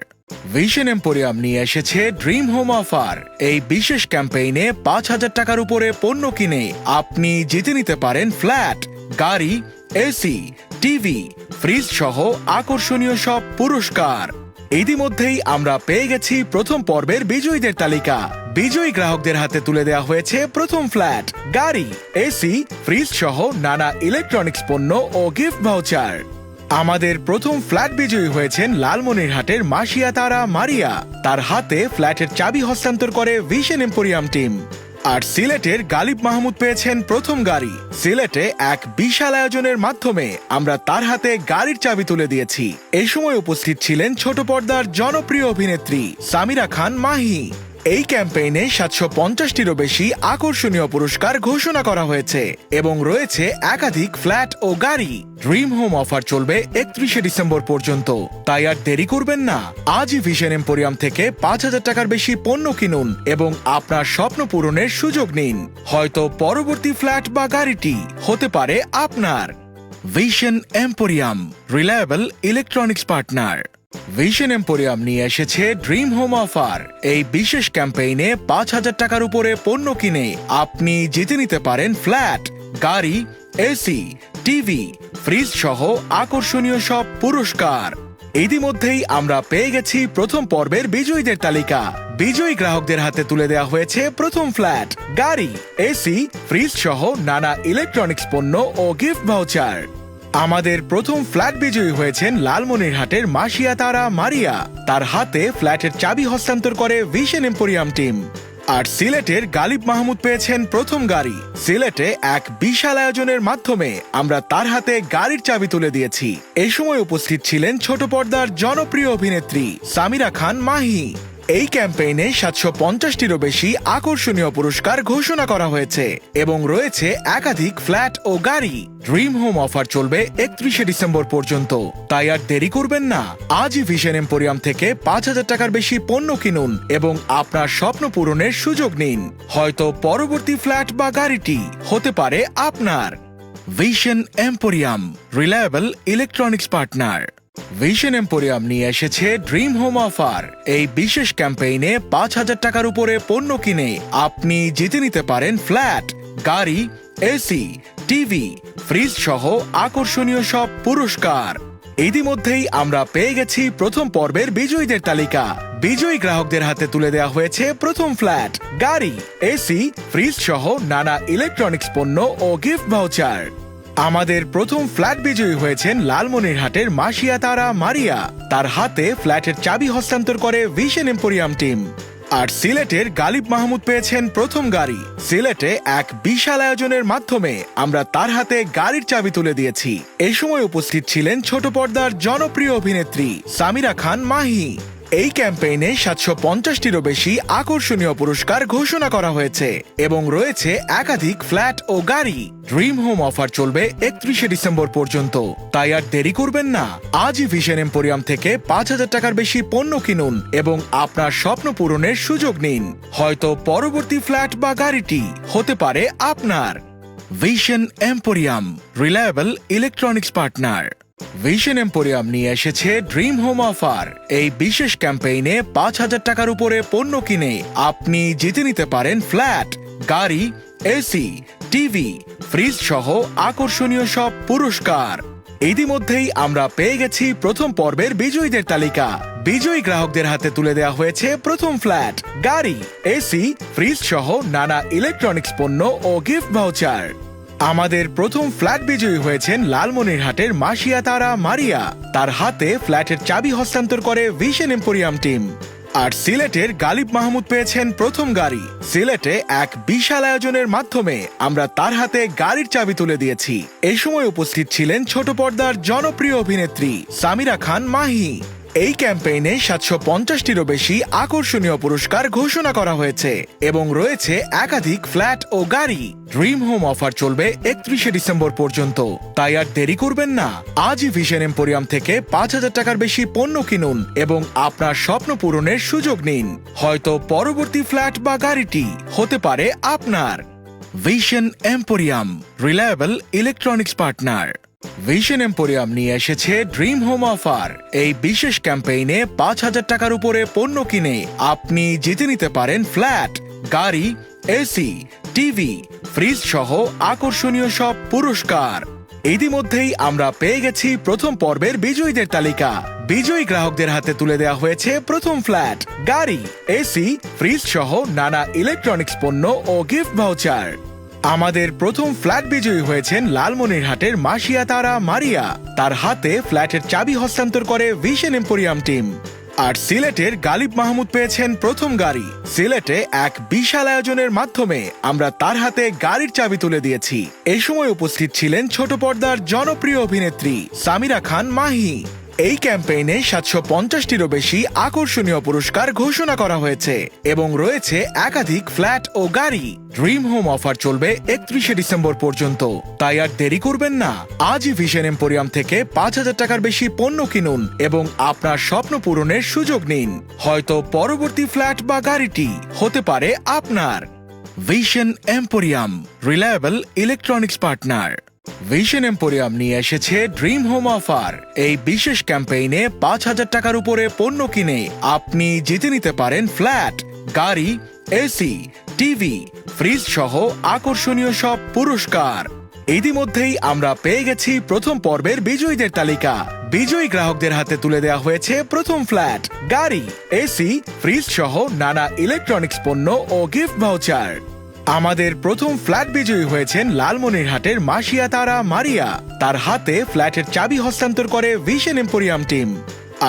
Vision emporium নিয়ে এসেছে ড্রিম হোম অফার। এই বিশেষ ক্যাম্পেইনে ৫,০০০ টাকার উপরে পণ্য কিনে আপনি জিতে নিতে পারেন ফ্ল্যাট, গাড়ি, এসি, টিভি, ফ্রিজ সহ আকর্ষণীয় সব পুরস্কার। ইতিমধ্যেই আমরা পেয়ে গেছি প্রথম পর্বের বিজয়ীদের তালিকা। বিজয়ী গ্রাহকদের হাতে তুলে দেওয়া হয়েছে প্রথম ফ্ল্যাট, গাড়ি, এসি, ফ্রিজ সহ নানা ইলেকট্রনিক্স পণ্য ও গিফট ভাউচার। আমাদের প্রথম ফ্ল্যাট বিজয়ী হয়েছেন লালমনিরহাটের মাসিয়া তারা মারিয়া। তার হাতে ফ্ল্যাটের চাবি হস্তান্তর করে ভিশন এম্পোরিয়াম টিম। আর সিলেটের গালিব মাহমুদ পেয়েছেন প্রথম গাড়ি। সিলেটে এক বিশাল আয়োজনের মাধ্যমে আমরা তার হাতে গাড়ির চাবি তুলে দিয়েছি। এই সময় উপস্থিত ছিলেন ছোট পর্দার জনপ্রিয় অভিনেত্রী সামিরা খান মাহি। এই ক্যাম্পেইনে ৭৫০টিরও বেশি আকর্ষণীয় পুরস্কার ঘোষণা করা হয়েছে এবং রয়েছে একাধিক ফ্ল্যাট ও গাড়ি। ড্রিম হোম অফার চলবে ৩১শে ডিসেম্বর পর্যন্ত, তাই আর দেরি করবেন না। আজই ভিশন এম্পোরিয়াম থেকে ৫,০০০ টাকার বেশি পণ্য কিনুন এবং আপনার স্বপ্ন পূরণের সুযোগ নিন। হয়তো পরবর্তী ফ্ল্যাট বা গাড়িটি হতে পারে আপনার। Vision emporium, reliable electronics partner. Vision emporium নিয়ে এসেছে ড্রিম হোম অফার। এই বিশেষ ক্যাম্পেইনে ৫,০০০ টাকার উপরে পণ্য কিনে আপনি জিতে নিতে পারেন ফ্ল্যাট, গাড়ি, এসি, টিভি, ফ্রিজ সহ আকর্ষণীয় সব পুরস্কার। ইতিমধ্যেই আমরা পেয়ে গেছি প্রথম পর্বের বিজয়ীদের তালিকা। বিজয়ী গ্রাহকদের হাতে তুলে দেওয়া হয়েছে প্রথম ফ্ল্যাট, গাড়ি, এসি, ফ্রিজ সহ নানা ইলেকট্রনিক্স পণ্য ও গিফট ভাউচার। আমাদের প্রথম ফ্ল্যাট বিজয়ী হয়েছেন লালমনিরহাটের মাসিয়া তারা মারিয়া। তার হাতে ফ্ল্যাটের চাবি হস্তান্তর করে ভিশন এম্পোরিয়াম টিম। আর সিলেটের গালিব মাহমুদ পেয়েছেন প্রথম গাড়ি। সিলেটে এক বিশাল আয়োজনের মাধ্যমে আমরা তার হাতে গাড়ির চাবি তুলে দিয়েছি। এই সময় উপস্থিত ছিলেন ছোট পর্দার জনপ্রিয় অভিনেত্রী সামিরা খান মাহি। এই ক্যাম্পেইনে ৭৫০টিরও বেশি আকর্ষণীয় পুরস্কার ঘোষণা করা হয়েছে এবং রয়েছে একাধিক ফ্ল্যাট ও গাড়ি। ড্রিম হোম অফার চলবে ৩১শে ডিসেম্বর পর্যন্ত, তাই আর দেরি করবেন না। আজই ভিশন এম্পোরিয়াম থেকে ৫,০০০ টাকার বেশি পণ্য কিনুন এবং আপনার স্বপ্ন পূরণের সুযোগ নিন। হয়তো পরবর্তী ফ্ল্যাট বা গাড়িটি হতে পারে আপনার। Vision emporium, reliable electronics partner. Vision emporium নিয়ে এসেছে ড্রিম হোম অফার। এই বিশেষ ক্যাম্পেইনে ৫,০০০ টাকার উপরে পণ্য কিনে আপনি জিতে নিতে পারেন ফ্ল্যাট, গাড়ি, এসি, টিভি, ফ্রিজ সহ আকর্ষণীয় সব পুরস্কার। ইতিমধ্যেই আমরা পেয়ে গেছি প্রথম পর্বের বিজয়ীদের তালিকা। বিজয়ী গ্রাহকদের হাতে তুলে দেওয়া হয়েছে প্রথম ফ্ল্যাট, গাড়ি, এসি, ফ্রিজ সহ নানা ইলেকট্রনিক্স পণ্য ও গিফট ভাউচার। আমাদের প্রথম ফ্ল্যাট বিজয়ী হয়েছেন লালমনিরহাটের মাসিয়া তারা মারিয়া। তার হাতে ফ্ল্যাটের চাবি হস্তান্তর করে ভিশন এম্পোরিয়াম টিম। আর সিলেটের গালিব মাহমুদ পেয়েছেন প্রথম গাড়ি। সিলেটে এক বিশাল আয়োজনের মাধ্যমে আমরা তার হাতে গাড়ির চাবি তুলে দিয়েছি। এই সময় উপস্থিত ছিলেন ছোট পর্দার জনপ্রিয় অভিনেত্রী সামিরা খান মাহি। এই ক্যাম্পেইনে ৭৫০টিরও বেশি আকর্ষণীয় পুরস্কার ঘোষণা করা হয়েছে এবং রয়েছে একাধিক ফ্ল্যাট ও গাড়ি। ড্রিম হোম অফার চলবে ৩১শে ডিসেম্বর পর্যন্ত, তাই আর দেরি করবেন না। আজই ভিশন এম্পোরিয়াম থেকে ৫,০০০ টাকার বেশি পণ্য কিনুন এবং আপনার স্বপ্ন পূরণের সুযোগ নিন। হয়তো পরবর্তী ফ্ল্যাট বা গাড়িটি হতে পারে আপনার। Vision emporium, reliable electronics partner. Vision emporium নিয়ে এসেছে ড্রিম হোম অফার। এই বিশেষ ক্যাম্পেইনে ৫,০০০ টাকার উপরে পণ্য কিনে আপনি জিতে নিতে পারেন ফ্ল্যাট, গাড়ি, এসি, টিভি, ফ্রিজ সহ আকর্ষণীয় সব পুরস্কার। ইতিমধ্যেই আমরা পেয়ে গেছি প্রথম পর্বের বিজয়ীদের তালিকা। বিজয়ী গ্রাহকদের হাতে তুলে দেওয়া হয়েছে প্রথম ফ্ল্যাট, গাড়ি, এসি, ফ্রিজ সহ নানা ইলেকট্রনিক্স পণ্য ও গিফট ভাউচার। আমাদের প্রথম ফ্ল্যাট বিজয়ী হয়েছেন লালমনিরহাটের মাসিয়া তারা মারিয়া। তার হাতে ফ্ল্যাটের চাবি হস্তান্তর করে ভিশন এম্পোরিয়াম টিম। আর সিলেটের গালিব মাহমুদ পেয়েছেন প্রথম গাড়ি। সিলেটে এক বিশাল আয়োজনের মাধ্যমে আমরা তার হাতে গাড়ির চাবি তুলে দিয়েছি। এই সময় উপস্থিত ছিলেন ছোট পর্দার জনপ্রিয় অভিনেত্রী সামিরা খান মাহি। এই ক্যাম্পেইনে ৭৫০টিরও বেশি আকর্ষণীয় পুরস্কার ঘোষণা করা হয়েছে এবং রয়েছে একাধিক ফ্ল্যাট ও গাড়ি। ড্রিম হোম অফার চলবে ৩১শে ডিসেম্বর পর্যন্ত, তাই আর দেরি করবেন না। আজই ভিশন এম্পোরিয়াম থেকে ৫,০০০ টাকার বেশি পণ্য কিনুন এবং আপনার স্বপ্ন পূরণের সুযোগ নিন। হয়তো পরবর্তী ফ্ল্যাট বা গাড়িটি হতে পারে আপনার। Vision emporium, reliable electronics partner. Vision emporium নিয়ে এসেছে ড্রিম হোম অফার। এই বিশেষ ক্যাম্পেইনে ৫,০০০ টাকার উপরে পণ্য কিনে আপনি জিতে নিতে পারেন ফ্ল্যাট, গাড়ি, এসি, টিভি, ফ্রিজ সহ আকর্ষণীয় সব পুরস্কার। ইতিমধ্যেই আমরা পেয়ে গেছি প্রথম পর্বের বিজয়ীদের তালিকা। বিজয়ী গ্রাহকদের হাতে তুলে দেওয়া হয়েছে প্রথম ফ্ল্যাট, গাড়ি, এসি, ফ্রিজ সহ নানা ইলেকট্রনিক্স পণ্য ও গিফট ভাউচার। আমাদের প্রথম ফ্ল্যাট বিজয়ী হয়েছেন লালমনিরহাটের মাসিয়া তারা মারিয়া। তার হাতে ফ্ল্যাটের চাবি হস্তান্তর করে ভিশন এম্পোরিয়াম টিম। আর সিলেটের গালিব মাহমুদ পেয়েছেন প্রথম গাড়ি। সিলেটে এক বিশাল আয়োজনের মাধ্যমে আমরা তার হাতে গাড়ির চাবি তুলে দিয়েছি। এই সময় উপস্থিত ছিলেন ছোট পর্দার জনপ্রিয় অভিনেত্রী সামিরা খান মাহি। এই ক্যাম্পেইনে ৭৫০টিরও বেশি আকর্ষণীয় পুরস্কার ঘোষণা করা হয়েছে এবং রয়েছে একাধিক ফ্ল্যাট ও গাড়ি। ড্রিম হোম অফার চলবে ৩১শে ডিসেম্বর পর্যন্ত, তাই আর দেরি করবেন না। আজই ভিশন এম্পোরিয়াম থেকে ৫,০০০ টাকার বেশি পণ্য কিনুন এবং আপনার স্বপ্ন পূরণের সুযোগ নিন। হয়তো পরবর্তী ফ্ল্যাট বা গাড়িটি হতে পারে আপনার। Vision emporium, reliable electronics partner. Vision emporium নিয়ে এসেছে ড্রিম হোম অফার। এই বিশেষ ক্যাম্পেইনে ৫,০০০ টাকার উপরে পণ্য কিনে আপনি জিতে নিতে পারেন ফ্ল্যাট, গাড়ি, এসি, টিভি, ফ্রিজ সহ আকর্ষণীয় সব পুরস্কার। ইতিমধ্যেই আমরা পেয়ে গেছি প্রথম পর্বের বিজয়ীদের তালিকা। বিজয়ী গ্রাহকদের হাতে তুলে দেওয়া হয়েছে প্রথম ফ্ল্যাট, গাড়ি, এসি, ফ্রিজ সহ নানা ইলেকট্রনিক্স পণ্য ও গিফট ভাউচার। আমাদের প্রথম ফ্ল্যাট বিজয়ী হয়েছেন লালমনিরহাটের মাসিয়া তারা মারিয়া। তার হাতে ফ্ল্যাটের চাবি হস্তান্তর করে ভিশন এম্পোরিয়াম টিম।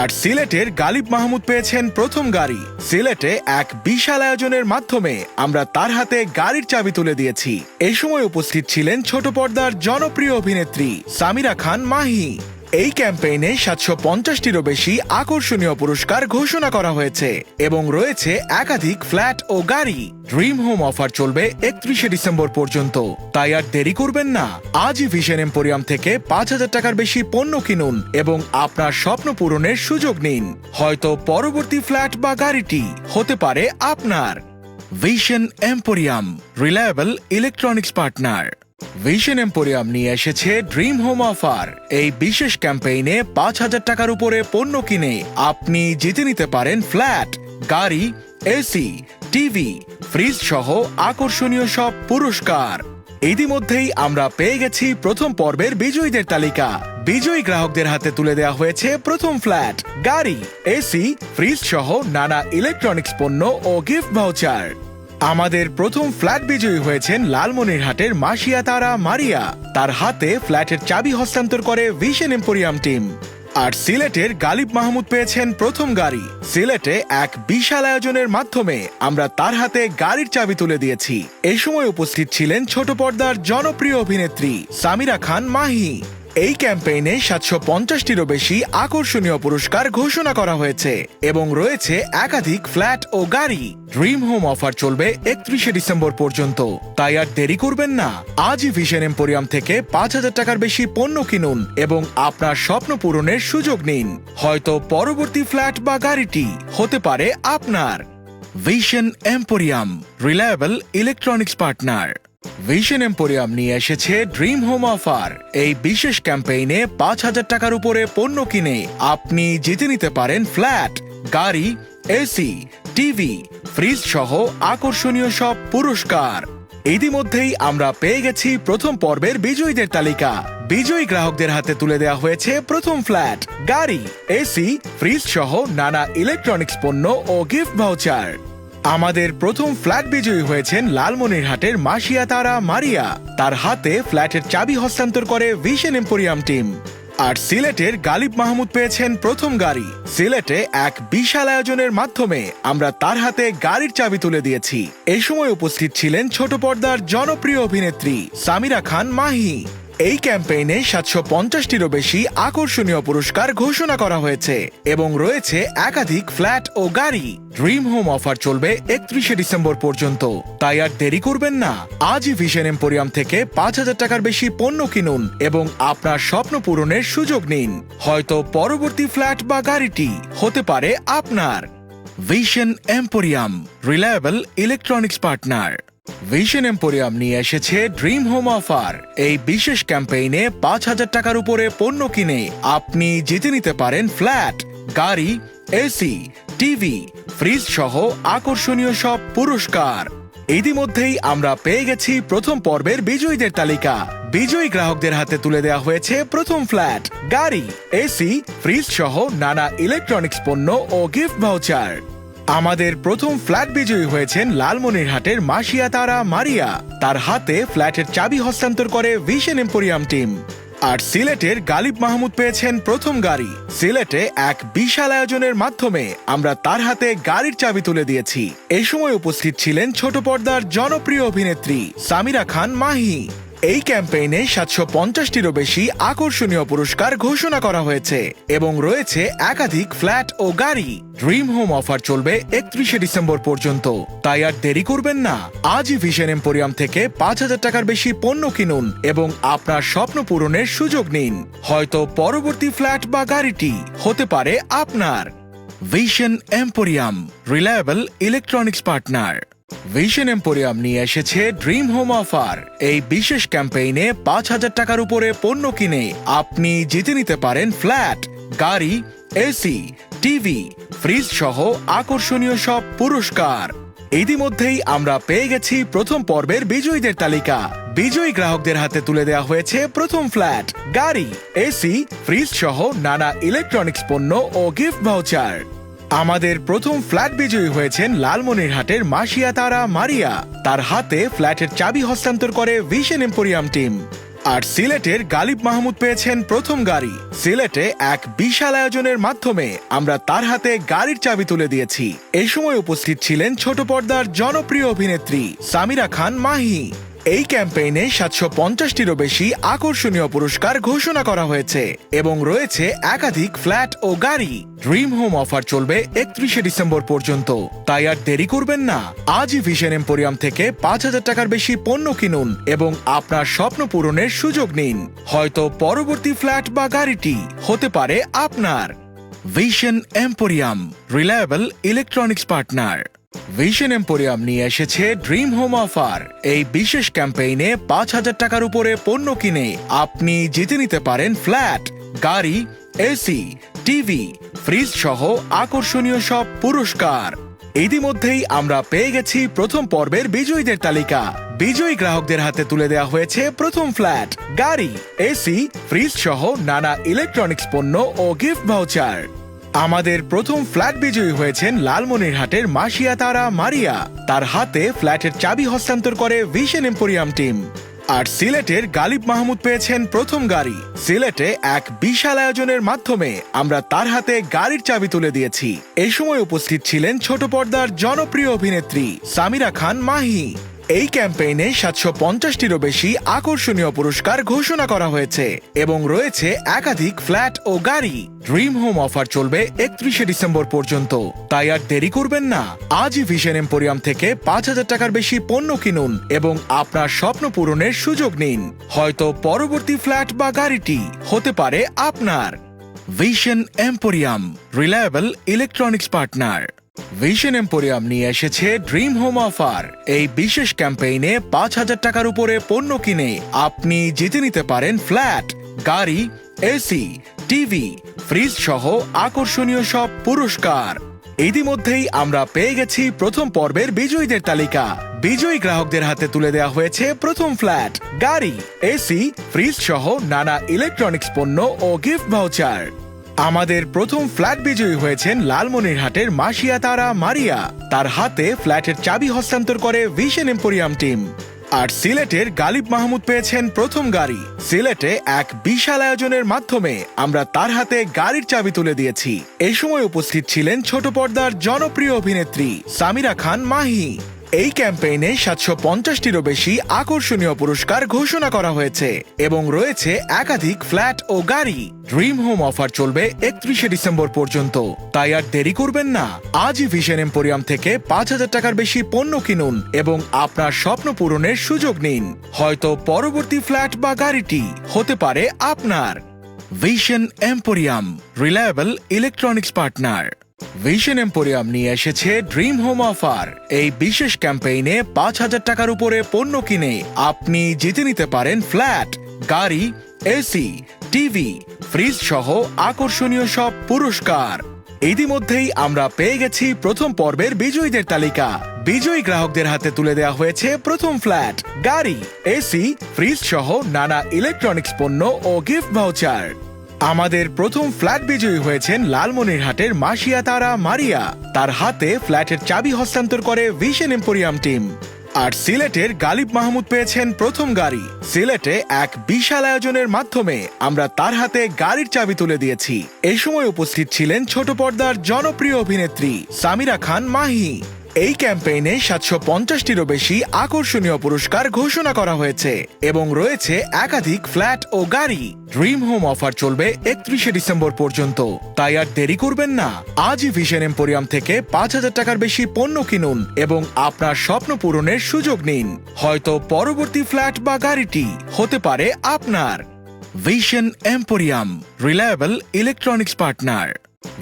আর সিলেটের গালিব মাহমুদ পেয়েছেন প্রথম গাড়ি। সিলেটে এক বিশাল আয়োজনের মাধ্যমে আমরা তার হাতে গাড়ির চাবি তুলে দিয়েছি। এই সময় উপস্থিত ছিলেন ছোট পর্দার জনপ্রিয় অভিনেত্রী সামিরা খান মাহি। এই ক্যাম্পেইনে ৭৫০টিরও বেশি আকর্ষণীয় পুরস্কার ঘোষণা করা হয়েছে এবং রয়েছে একাধিক ফ্ল্যাট ও গাড়ি। ড্রিম হোম অফার চলবে ৩১শে ডিসেম্বর পর্যন্ত, তাই আর দেরি করবেন না। আজই ভিশন এম্পোরিয়াম থেকে ৫,০০০ টাকার বেশি পণ্য কিনুন এবং আপনার স্বপ্ন পূরণের সুযোগ নিন। হয়তো পরবর্তী ফ্ল্যাট বা গাড়িটি হতে পারে আপনার। Vision emporium, reliable electronics partner. Vision emporium নিয়ে এসেছে ড্রিম হোম অফার। এই বিশেষ ক্যাম্পেইনে ৫,০০০ টাকার উপরে পণ্য কিনে আপনি জিতে নিতে পারেন ফ্ল্যাট, গাড়ি, এসি, টিভি, ফ্রিজ সহ আকর্ষণীয় সব পুরস্কার। ইতিমধ্যেই আমরা পেয়ে গেছি প্রথম পর্বের বিজয়ীদের তালিকা। বিজয়ী গ্রাহকদের হাতে তুলে দেওয়া হয়েছে প্রথম ফ্ল্যাট, গাড়ি, এসি, ফ্রিজ সহ নানা ইলেকট্রনিক্স পণ্য ও গিফট ভাউচার। আমাদের প্রথম ফ্ল্যাট বিজয়ী হয়েছেন লালমনিরহাটের মাসিয়া তারা মারিয়া। তার হাতে ফ্ল্যাটের চাবি হস্তান্তর করে ভিশন এম্পোরিয়াম টিম। আর সিলেটের গালিব মাহমুদ পেয়েছেন প্রথম গাড়ি। সিলেটে এক বিশাল আয়োজনের মাধ্যমে আমরা তার হাতে গাড়ির চাবি তুলে দিয়েছি। এই সময় উপস্থিত ছিলেন ছোট পর্দার জনপ্রিয় অভিনেত্রী সামিরা খান মাহি। এই ক্যাম্পেইনে ৭৫০টিরও বেশি আকর্ষণীয় পুরস্কার ঘোষণা করা হয়েছে এবং রয়েছে একাধিক ফ্ল্যাট ও গাড়ি। ড্রিম হোম অফার চলবে ৩১শে ডিসেম্বর পর্যন্ত, তাই আর দেরি করবেন না। আজই ভিশন এম্পোরিয়াম থেকে ৫,০০০ টাকার বেশি পণ্য কিনুন এবং আপনার স্বপ্ন পূরণের সুযোগ নিন। হয়তো পরবর্তী ফ্ল্যাট বা গাড়িটি হতে পারে আপনার। Vision emporium, reliable electronics partner. Vision emporium নিয়ে এসেছে ড্রিম হোম অফার। এই বিশেষ ক্যাম্পেইনে ৫,০০০ টাকার উপরে পণ্য কিনে আপনি জিতে নিতে পারেন ফ্ল্যাট, গাড়ি, এসি, টিভি, ফ্রিজ সহ আকর্ষণীয় সব পুরস্কার। ইতিমধ্যেই আমরা পেয়ে গেছি প্রথম পর্বের বিজয়ীদের তালিকা। বিজয়ী গ্রাহকদের হাতে তুলে দেওয়া হয়েছে প্রথম ফ্ল্যাট, গাড়ি, এসি, ফ্রিজ সহ নানা ইলেকট্রনিক্স পণ্য ও গিফট ভাউচার। আমাদের প্রথম ফ্ল্যাট বিজয়ী হয়েছেন লালমনিরহাটের মাসিয়া তারা মারিয়া। তার হাতে ফ্ল্যাটের চাবি হস্তান্তর করে ভিশন এম্পোরিয়াম টিম। আর সিলেটের গালিব মাহমুদ পেয়েছেন প্রথম গাড়ি। সিলেটে এক বিশাল আয়োজনের মাধ্যমে আমরা তার হাতে গাড়ির চাবি তুলে দিয়েছি। এই সময় উপস্থিত ছিলেন ছোট পর্দার জনপ্রিয় অভিনেত্রী সামিরা খান মাহি। এই ক্যাম্পেইনে ৭৫০টিরও বেশি আকর্ষণীয় পুরস্কার ঘোষণা করা হয়েছে এবং রয়েছে একাধিক ফ্ল্যাট ও গাড়ি। ড্রিম হোম অফার চলবে ৩১শে ডিসেম্বর পর্যন্ত, তাই আর দেরি করবেন না। আজই ভিশন এম্পোরিয়াম থেকে ৫,০০০ টাকার বেশি পণ্য কিনুন এবং আপনার স্বপ্ন পূরণের সুযোগ নিন। হয়তো পরবর্তী ফ্ল্যাট বা গাড়িটি হতে পারে আপনার। Vision emporium, reliable electronics partner. Vision emporium নিয়ে এসেছে ড্রিম হোম অফার। এই বিশেষ ক্যাম্পেইনে ৫,০০০ টাকার উপরে পণ্য কিনে আপনি জিতে নিতে পারেন ফ্ল্যাট, গাড়ি, এসি, টিভি, ফ্রিজ সহ আকর্ষণীয় সব পুরস্কার। ইতিমধ্যেই আমরা পেয়ে গেছি প্রথম পর্বের বিজয়ীদের তালিকা। বিজয়ী গ্রাহকদের হাতে তুলে দেওয়া হয়েছে প্রথম ফ্ল্যাট, গাড়ি, এসি, ফ্রিজ সহ নানা ইলেকট্রনিক্স পণ্য ও গিফট ভাউচার। আমাদের প্রথম ফ্ল্যাট বিজয়ী হয়েছেন লালমনিরহাটের মাসিয়া তারা মারিয়া। তার হাতে ফ্ল্যাটের চাবি হস্তান্তর করে ভিশন এম্পোরিয়াম টিম। আর সিলেটের গালিব মাহমুদ পেয়েছেন প্রথম গাড়ি। সিলেটে এক বিশাল আয়োজনের মাধ্যমে আমরা তার হাতে গাড়ির চাবি তুলে দিয়েছি। এই সময় উপস্থিত ছিলেন ছোট পর্দার জনপ্রিয় অভিনেত্রী সামিরা খান মাহি। এই ক্যাম্পেইনে ৭৫০টিরও বেশি আকর্ষণীয় পুরস্কার ঘোষণা করা হয়েছে এবং রয়েছে একাধিক ফ্ল্যাট ও গাড়ি। ড্রিম হোম অফার চলবে ৩১শে ডিসেম্বর পর্যন্ত, তাই আর দেরি করবেন না। আজই ভিশন এম্পোরিয়াম থেকে ৫,০০০ টাকার বেশি পণ্য কিনুন এবং আপনার স্বপ্ন পূরণের সুযোগ নিন। হয়তো পরবর্তী ফ্ল্যাট বা গাড়িটি হতে পারে আপনার। Vision emporium, reliable electronics partner. Vision emporium নিয়ে এসেছে ড্রিম হোম অফার। এই বিশেষ ক্যাম্পেইনে ৫,০০০ টাকার উপরে পণ্য কিনে আপনি জিতে নিতে পারেন ফ্ল্যাট, গাড়ি, এসি, টিভি, ফ্রিজ সহ আকর্ষণীয় সব পুরস্কার। ইতিমধ্যেই আমরা পেয়ে গেছি প্রথম পর্বের বিজয়ীদের তালিকা। বিজয়ী গ্রাহকদের হাতে তুলে দেওয়া হয়েছে প্রথম ফ্ল্যাট, গাড়ি, এসি, ফ্রিজ সহ নানা ইলেকট্রনিক্স পণ্য ও গিফট ভাউচার। আমাদের প্রথম ফ্ল্যাট বিজয়ী হয়েছেন লালমনিরহাটের মাসিয়া তারা মারিয়া। তার হাতে ফ্ল্যাটের চাবি হস্তান্তর করে ভিশন এম্পোরিয়াম টিম। আর সিলেটের গালিব মাহমুদ পেয়েছেন প্রথম গাড়ি। সিলেটে এক বিশাল আয়োজনের মাধ্যমে আমরা তার হাতে গাড়ির চাবি তুলে দিয়েছি। এই সময় উপস্থিত ছিলেন ছোট পর্দার জনপ্রিয় অভিনেত্রী সামিরা খান মাহি। এই ক্যাম্পেইনে ৭৫০টিরও বেশি আকর্ষণীয় পুরস্কার ঘোষণা করা হয়েছে এবং রয়েছে একাধিক ফ্ল্যাট ও গাড়ি। ড্রিম হোম অফার চলবে ৩১শে ডিসেম্বর পর্যন্ত, তাই আর দেরি করবেন না। আজই ভিশন এম্পোরিয়াম থেকে ৫,০০০ টাকার বেশি পণ্য কিনুন এবং আপনার স্বপ্ন পূরণের সুযোগ নিন। হয়তো পরবর্তী ফ্ল্যাট বা গাড়িটি হতে পারে আপনার। Vision emporium, reliable electronics partner. Vision emporium নিয়ে এসেছে ড্রিম হোম অফার। এই বিশেষ ক্যাম্পেইনে ৫,০০০ টাকার উপরে পণ্য কিনে আপনি জিতে নিতে পারেন ফ্ল্যাট, গাড়ি, এসি, টিভি, ফ্রিজ সহ আকর্ষণীয় সব পুরস্কার। ইতিমধ্যেই আমরা পেয়ে গেছি প্রথম পর্বের বিজয়ীদের তালিকা। বিজয়ী গ্রাহকদের হাতে তুলে দেওয়া হয়েছে প্রথম ফ্ল্যাট, গাড়ি, এসি, ফ্রিজ সহ নানা ইলেকট্রনিক্স পণ্য ও গিফট ভাউচার। আমাদের প্রথম ফ্ল্যাট বিজয়ী হয়েছেন লালমনিরহাটের মাসিয়া তারা মারিয়া। তার হাতে ফ্ল্যাটের চাবি হস্তান্তর করে ভিশন এম্পোরিয়াম টিম। আর সিলেটের গালিব মাহমুদ পেয়েছেন প্রথম গাড়ি। সিলেটে এক বিশাল আয়োজনের মাধ্যমে আমরা তার হাতে গাড়ির চাবি তুলে দিয়েছি। এই সময় উপস্থিত ছিলেন ছোট পর্দার জনপ্রিয় অভিনেত্রী সামিরা খান মাহি। এই ক্যাম্পেইনে ৭৫০টিরও বেশি আকর্ষণীয় পুরস্কার ঘোষণা করা হয়েছে এবং রয়েছে একাধিক ফ্ল্যাট ও গাড়ি। ড্রিম হোম অফার চলবে ৩১শে ডিসেম্বর পর্যন্ত, তাই আর দেরি করবেন না। আজই ভিশন এম্পোরিয়াম থেকে ৫,০০০ টাকার বেশি পণ্য কিনুন এবং আপনার স্বপ্ন পূরণের সুযোগ নিন। হয়তো পরবর্তী ফ্ল্যাট বা গাড়িটি হতে পারে আপনার। Vision emporium, reliable electronics partner. Vision emporium নিয়ে এসেছে ড্রিম হোম অফার। এই বিশেষ ক্যাম্পেইনে ৫,০০০ টাকার উপরে পণ্য কিনে আপনি জিতে নিতে পারেন ফ্ল্যাট, গাড়ি, এসি, টিভি, ফ্রিজ সহ আকর্ষণীয় সব পুরস্কার। ইতিমধ্যেই আমরা পেয়ে গেছি প্রথম পর্বের বিজয়ীদের তালিকা। বিজয়ী গ্রাহকদের হাতে তুলে দেওয়া হয়েছে প্রথম ফ্ল্যাট, গাড়ি, এসি, ফ্রিজ সহ নানা ইলেকট্রনিক্স পণ্য ও গিফট ভাউচার। আমাদের প্রথম ফ্ল্যাট বিজয়ী হয়েছেন লালমনিরহাটের মাসিয়া তারা মারিয়া। তার হাতে ফ্ল্যাটের চাবি হস্তান্তর করে ভিশন এম্পোরিয়াম টিম। আর সিলেটের গালিব মাহমুদ পেয়েছেন প্রথম গাড়ি। সিলেটে এক বিশাল আয়োজনের মাধ্যমে আমরা তার হাতে গাড়ির চাবি তুলে দিয়েছি। এই সময় উপস্থিত ছিলেন ছোট পর্দার জনপ্রিয় অভিনেত্রী সামিরা খান মাহি। এই ক্যাম্পেইনে ৭৫০টিরও বেশি আকর্ষণীয় পুরস্কার ঘোষণা করা হয়েছে এবং রয়েছে একাধিক ফ্ল্যাট ও গাড়ি। ড্রিম হোম অফার চলবে ৩১শে ডিসেম্বর পর্যন্ত, তাই আর দেরি করবেন না। আজই ভিশন এম্পোরিয়াম থেকে ৫,০০০ টাকার বেশি পণ্য কিনুন এবং আপনার স্বপ্ন পূরণের সুযোগ নিন। হয়তো পরবর্তী ফ্ল্যাট বা গাড়িটি হতে পারে আপনার। Vision emporium, reliable electronics partner. Vision emporium নিয়ে এসেছে ড্রিম হোম অফার। এই বিশেষ ক্যাম্পেইনে ৫,০০০ টাকার উপরে পণ্য কিনে আপনি জিতে নিতে পারেন ফ্ল্যাট, গাড়ি, এসি, টিভি, ফ্রিজ সহ আকর্ষণীয় সব পুরস্কার। ইতিমধ্যেই আমরা পেয়ে গেছি প্রথম পর্বের বিজয়ীদের তালিকা। বিজয়ী গ্রাহকদের হাতে তুলে দেওয়া হয়েছে প্রথম ফ্ল্যাট, গাড়ি, এসি, ফ্রিজ সহ নানা ইলেকট্রনিক্স পণ্য ও গিফট ভাউচার। আমাদের প্রথম ফ্ল্যাট বিজয়ী হয়েছেন লালমনিরহাটের মাসিয়া তারা মারিয়া। তার হাতে ফ্ল্যাটের চাবি হস্তান্তর করে ভিশন এম্পোরিয়াম টিম। আর সিলেটের গালিব মাহমুদ পেয়েছেন প্রথম গাড়ি। সিলেটে এক বিশাল আয়োজনের মাধ্যমে আমরা তার হাতে গাড়ির চাবি তুলে দিয়েছি। এই সময় উপস্থিত ছিলেন ছোট পর্দার জনপ্রিয় অভিনেত্রী সামিরা খান মাহি। এই ক্যাম্পেইনে ৭৫০টিরও বেশি আকর্ষণীয় পুরস্কার ঘোষণা করা হয়েছে এবং রয়েছে একাধিক ফ্ল্যাট ও গাড়ি। ড্রিম হোম অফার চলবে ৩১শে ডিসেম্বর পর্যন্ত, তাই আর দেরি করবেন না। আজই ভিশন এম্পোরিয়াম থেকে ৫,০০০ টাকার বেশি পণ্য কিনুন এবং আপনার স্বপ্ন পূরণের সুযোগ নিন। হয়তো পরবর্তী ফ্ল্যাট বা গাড়িটি হতে পারে আপনার। Vision emporium, reliable electronics partner.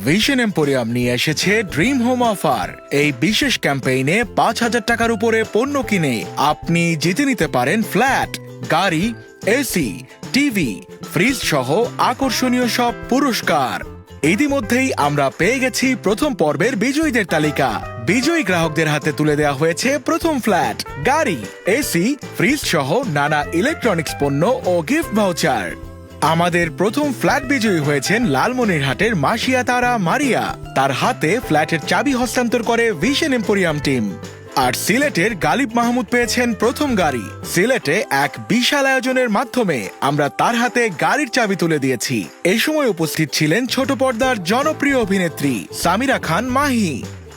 Vision emporium নিয়ে এসেছে ড্রিম হোম অফার। এই বিশেষ ক্যাম্পেইনে ৫,০০০ টাকার উপরে পণ্য কিনে আপনি জিতে নিতে পারেন ফ্ল্যাট, গাড়ি, এসি, টিভি, ফ্রিজ সহ আকর্ষণীয় সব পুরস্কার। ইতিমধ্যেই আমরা পেয়ে গেছি প্রথম পর্বের বিজয়ীদের তালিকা। বিজয়ী গ্রাহকদের হাতে তুলে দেওয়া হয়েছে প্রথম ফ্ল্যাট, গাড়ি, এসি, ফ্রিজ সহ নানা ইলেকট্রনিক্স পণ্য ও গিফট ভাউচার। আমাদের প্রথম ফ্ল্যাট বিজয়ী হয়েছেন লালমনিরহাটের মাসিয়া তারা মারিয়া। তার হাতে ফ্ল্যাটের চাবি হস্তান্তর করে ভিশন এম্পোরিয়াম টিম। আর সিলেটের গালিব মাহমুদ পেয়েছেন প্রথম গাড়ি। সিলেটে এক বিশাল আয়োজনের মাধ্যমে আমরা তার হাতে গাড়ির চাবি তুলে দিয়েছি। এই সময় উপস্থিত ছিলেন ছোট পর্দার জনপ্রিয় অভিনেত্রী সামিরা খান মাহি।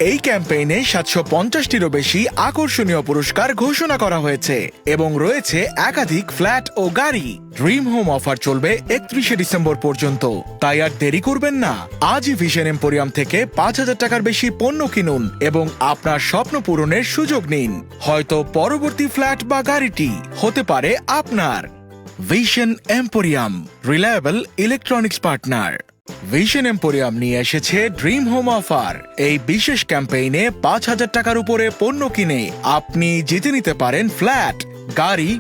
এই ক্যাম্পেইনে ৭৫০টিরও বেশি আকর্ষণীয় পুরস্কার ঘোষণা করা হয়েছে এবং রয়েছে একাধিক ফ্ল্যাট ও গাড়ি। ড্রিম হোম অফার চলবে ৩১শে ডিসেম্বর পর্যন্ত, তাই আর দেরি করবেন না। আজই ভিশন এম্পোরিয়াম থেকে ৫,০০০ টাকার বেশি পণ্য কিনুন এবং আপনার স্বপ্ন পূরণের সুযোগ নিন। হয়তো পরবর্তী ফ্ল্যাট বা গাড়িটি হতে পারে আপনার। Vision emporium, reliable electronics partner. Vision emporium নিয়ে এসেছে ড্রিম হোম অফার। এই বিশেষ ক্যাম্পেইনে ৫,০০০ টাকার উপরে পণ্য কিনে আপনি জিতে নিতে পারেন ফ্ল্যাট, গাড়ি,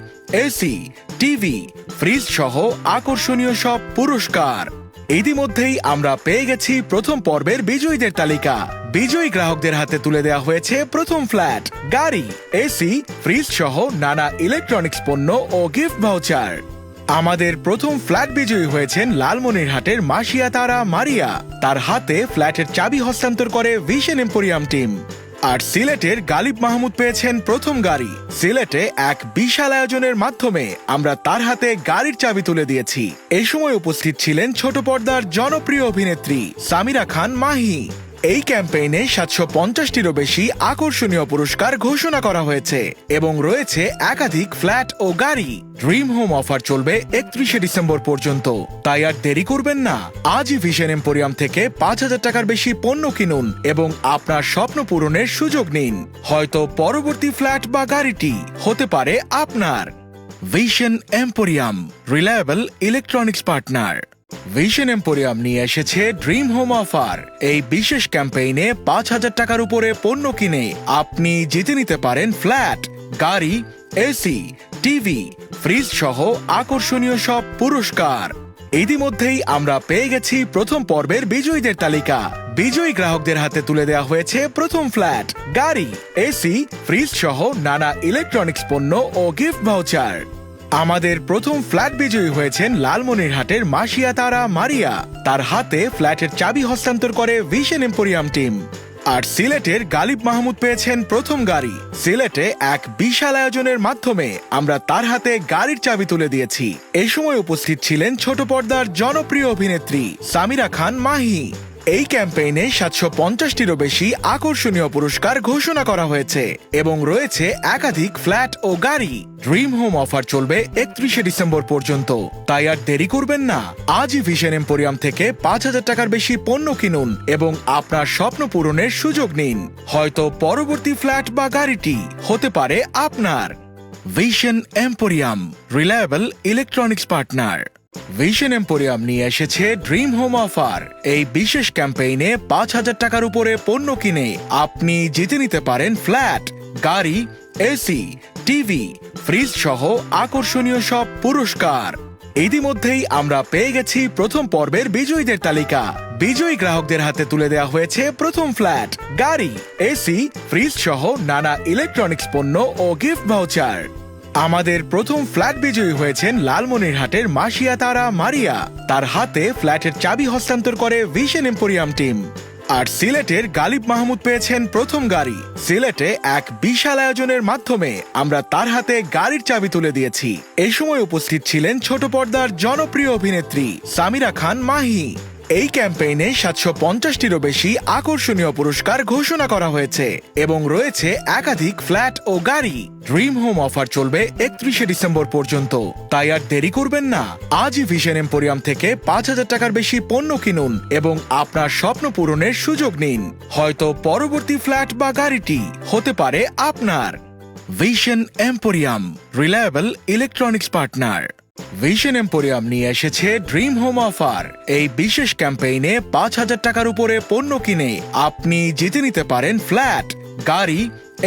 এসি, টিভি, ফ্রিজ সহ আকর্ষণীয় সব পুরস্কার। ইতিমধ্যেই আমরা পেয়ে গেছি প্রথম পর্বের বিজয়ীদের তালিকা। বিজয়ী গ্রাহকদের হাতে তুলে দেওয়া হয়েছে প্রথম ফ্ল্যাট, গাড়ি, এসি, ফ্রিজ সহ নানা ইলেকট্রনিক্স পণ্য ও গিফট ভাউচার। আমাদের প্রথম ফ্ল্যাট বিজয়ী হয়েছেন লালমনিরহাটের মাসিয়া তারা মারিয়া। তার হাতে ফ্ল্যাটের চাবি হস্তান্তর করে ভিশন এম্পোরিয়াম টিম। আর সিলেটের গালিব মাহমুদ পেয়েছেন প্রথম গাড়ি। সিলেটে এক বিশাল আয়োজনের মাধ্যমে আমরা তার হাতে গাড়ির চাবি তুলে দিয়েছি। এই সময় উপস্থিত ছিলেন ছোট পর্দার জনপ্রিয় অভিনেত্রী সামিরা খান মাহি। এই ক্যাম্পেইনে ৭৫০টিরও বেশি আকর্ষণীয় পুরস্কার ঘোষণা করা হয়েছে এবং রয়েছে একাধিক ফ্ল্যাট ও গাড়ি। ড্রিম হোম অফার চলবে ৩১শে ডিসেম্বর পর্যন্ত, তাই আর দেরি করবেন না। আজই ভিশন এম্পোরিয়াম থেকে ৫,০০০ টাকার বেশি পণ্য কিনুন এবং আপনার স্বপ্ন পূরণের সুযোগ নিন। হয়তো পরবর্তী ফ্ল্যাট বা গাড়িটি হতে পারে আপনার। Vision emporium, reliable electronics partner. Vision emporium নিয়ে এসেছে ড্রিম হোম অফার। এই বিশেষ ক্যাম্পেইনে ৫,০০০ টাকার উপরে পণ্য কিনে আপনি জিতে নিতে পারেন ফ্ল্যাট, গাড়ি, এসি, টিভি, ফ্রিজ সহ আকর্ষণীয় সব পুরস্কার। ইতিমধ্যেই আমরা পেয়ে গেছি প্রথম পর্বের বিজয়ীদের তালিকা। বিজয়ী গ্রাহকদের হাতে তুলে দেওয়া হয়েছে প্রথম ফ্ল্যাট, গাড়ি, এসি, ফ্রিজ সহ নানা ইলেকট্রনিক্স পণ্য ও গিফট ভাউচার। আমাদের প্রথম ফ্ল্যাট বিজয়ী হয়েছেন লালমনিরহাটের মাসিয়া তারা মারিয়া। তার হাতে ফ্ল্যাটের চাবি হস্তান্তর করে ভিশন এম্পোরিয়াম টিম। আর সিলেটের গালিব মাহমুদ পেয়েছেন প্রথম গাড়ি। সিলেটে এক বিশাল আয়োজনের মাধ্যমে আমরা তার হাতে গাড়ির চাবি তুলে দিয়েছি। এই সময় উপস্থিত ছিলেন ছোট পর্দার জনপ্রিয় অভিনেত্রী সামিরা খান মাহি। এই ক্যাম্পেইনে ৭৫০টিরও বেশি আকর্ষণীয় পুরস্কার ঘোষণা করা হয়েছে এবং রয়েছে একাধিক ফ্ল্যাট ও গাড়ি। ড্রিম হোম অফার চলবে ৩১শে ডিসেম্বর পর্যন্ত, তাই আর দেরি করবেন না। আজই ভিশন এম্পোরিয়াম থেকে ৫,০০০ টাকার বেশি পণ্য কিনুন এবং আপনার স্বপ্ন পূরণের সুযোগ নিন। হয়তো পরবর্তী ফ্ল্যাট বা গাড়িটি হতে পারে আপনার। Vision emporium, reliable electronics partner. Vision emporium নিয়ে এসেছে ড্রিম হোম অফার। এই বিশেষ ক্যাম্পেইনে ৫,০০০ টাকার উপরে পণ্য কিনে আপনি জিতে নিতে পারেন ফ্ল্যাট, গাড়ি, এসি, টিভি, ফ্রিজ সহ আকর্ষণীয় সব পুরস্কার। ইতিমধ্যেই আমরা পেয়ে গেছি প্রথম পর্বের বিজয়ীদের তালিকা। বিজয়ী গ্রাহকদের হাতে তুলে দেওয়া হয়েছে প্রথম ফ্ল্যাট, গাড়ি, এসি, ফ্রিজ সহ নানা ইলেকট্রনিক্স পণ্য ও গিফট ভাউচার। আমাদের প্রথম ফ্ল্যাট বিজয়ী হয়েছেন লালমনিরহাটের মাসিয়া তারা মারিয়া। তার হাতে ফ্ল্যাটের চাবি হস্তান্তর করে ভিশন এম্পোরিয়াম টিম। আর সিলেটের গালিব মাহমুদ পেয়েছেন প্রথম গাড়ি। সিলেটে এক বিশাল আয়োজনের মাধ্যমে আমরা তার হাতে গাড়ির চাবি তুলে দিয়েছি। এই সময় উপস্থিত ছিলেন ছোট পর্দার জনপ্রিয় অভিনেত্রী সামিরা খান মাহি। এই ক্যাম্পেইনে ৭৫০টিরও বেশি আকর্ষণীয় পুরস্কার ঘোষণা করা হয়েছে এবং রয়েছে একাধিক ফ্ল্যাট ও গাড়ি। ড্রিম হোম অফার চলবে ৩১শে ডিসেম্বর পর্যন্ত, তাই আর দেরি করবেন না। আজই ভিশন এম্পোরিয়াম থেকে ৫,০০০ টাকার বেশি পণ্য কিনুন এবং আপনার স্বপ্ন পূরণের সুযোগ নিন। হয়তো পরবর্তী ফ্ল্যাট বা গাড়িটি হতে পারে আপনার। Vision emporium, reliable electronics partner. Vision emporium নিয়ে এসেছে ড্রিম হোম অফার। এই বিশেষ ক্যাম্পেইনে ৫,০০০ টাকার উপরে পণ্য কিনে আপনি জিতে নিতে পারেন ফ্ল্যাট, গাড়ি,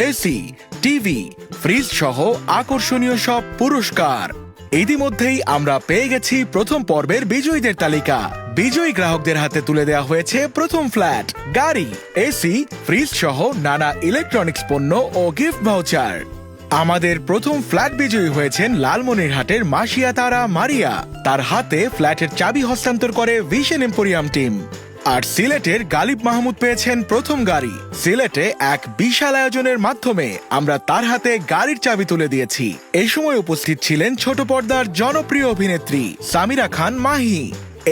এসি, টিভি, ফ্রিজ সহ আকর্ষণীয় সব পুরস্কার। ইতিমধ্যেই আমরা পেয়ে গেছি প্রথম পর্বের বিজয়ীদের তালিকা। বিজয়ী গ্রাহকদের হাতে তুলে দেওয়া হয়েছে প্রথম ফ্ল্যাট, গাড়ি, এসি, ফ্রিজ সহ নানা ইলেকট্রনিক্স পণ্য ও গিফট ভাউচার। আমাদের প্রথম ফ্ল্যাট বিজয়ী হয়েছেন লালমনিরহাটের মাসিয়া তারা মারিয়া। তার হাতে ফ্ল্যাটের চাবি হস্তান্তর করে ভিশন এম্পোরিয়াম টিম। আর সিলেটের গালিব মাহমুদ পেয়েছেন প্রথম গাড়ি। সিলেটে এক বিশাল আয়োজনের মাধ্যমে আমরা তার হাতে গাড়ির চাবি তুলে দিয়েছি। এই সময় উপস্থিত ছিলেন ছোট পর্দার জনপ্রিয় অভিনেত্রী সামিরা খান মাহি।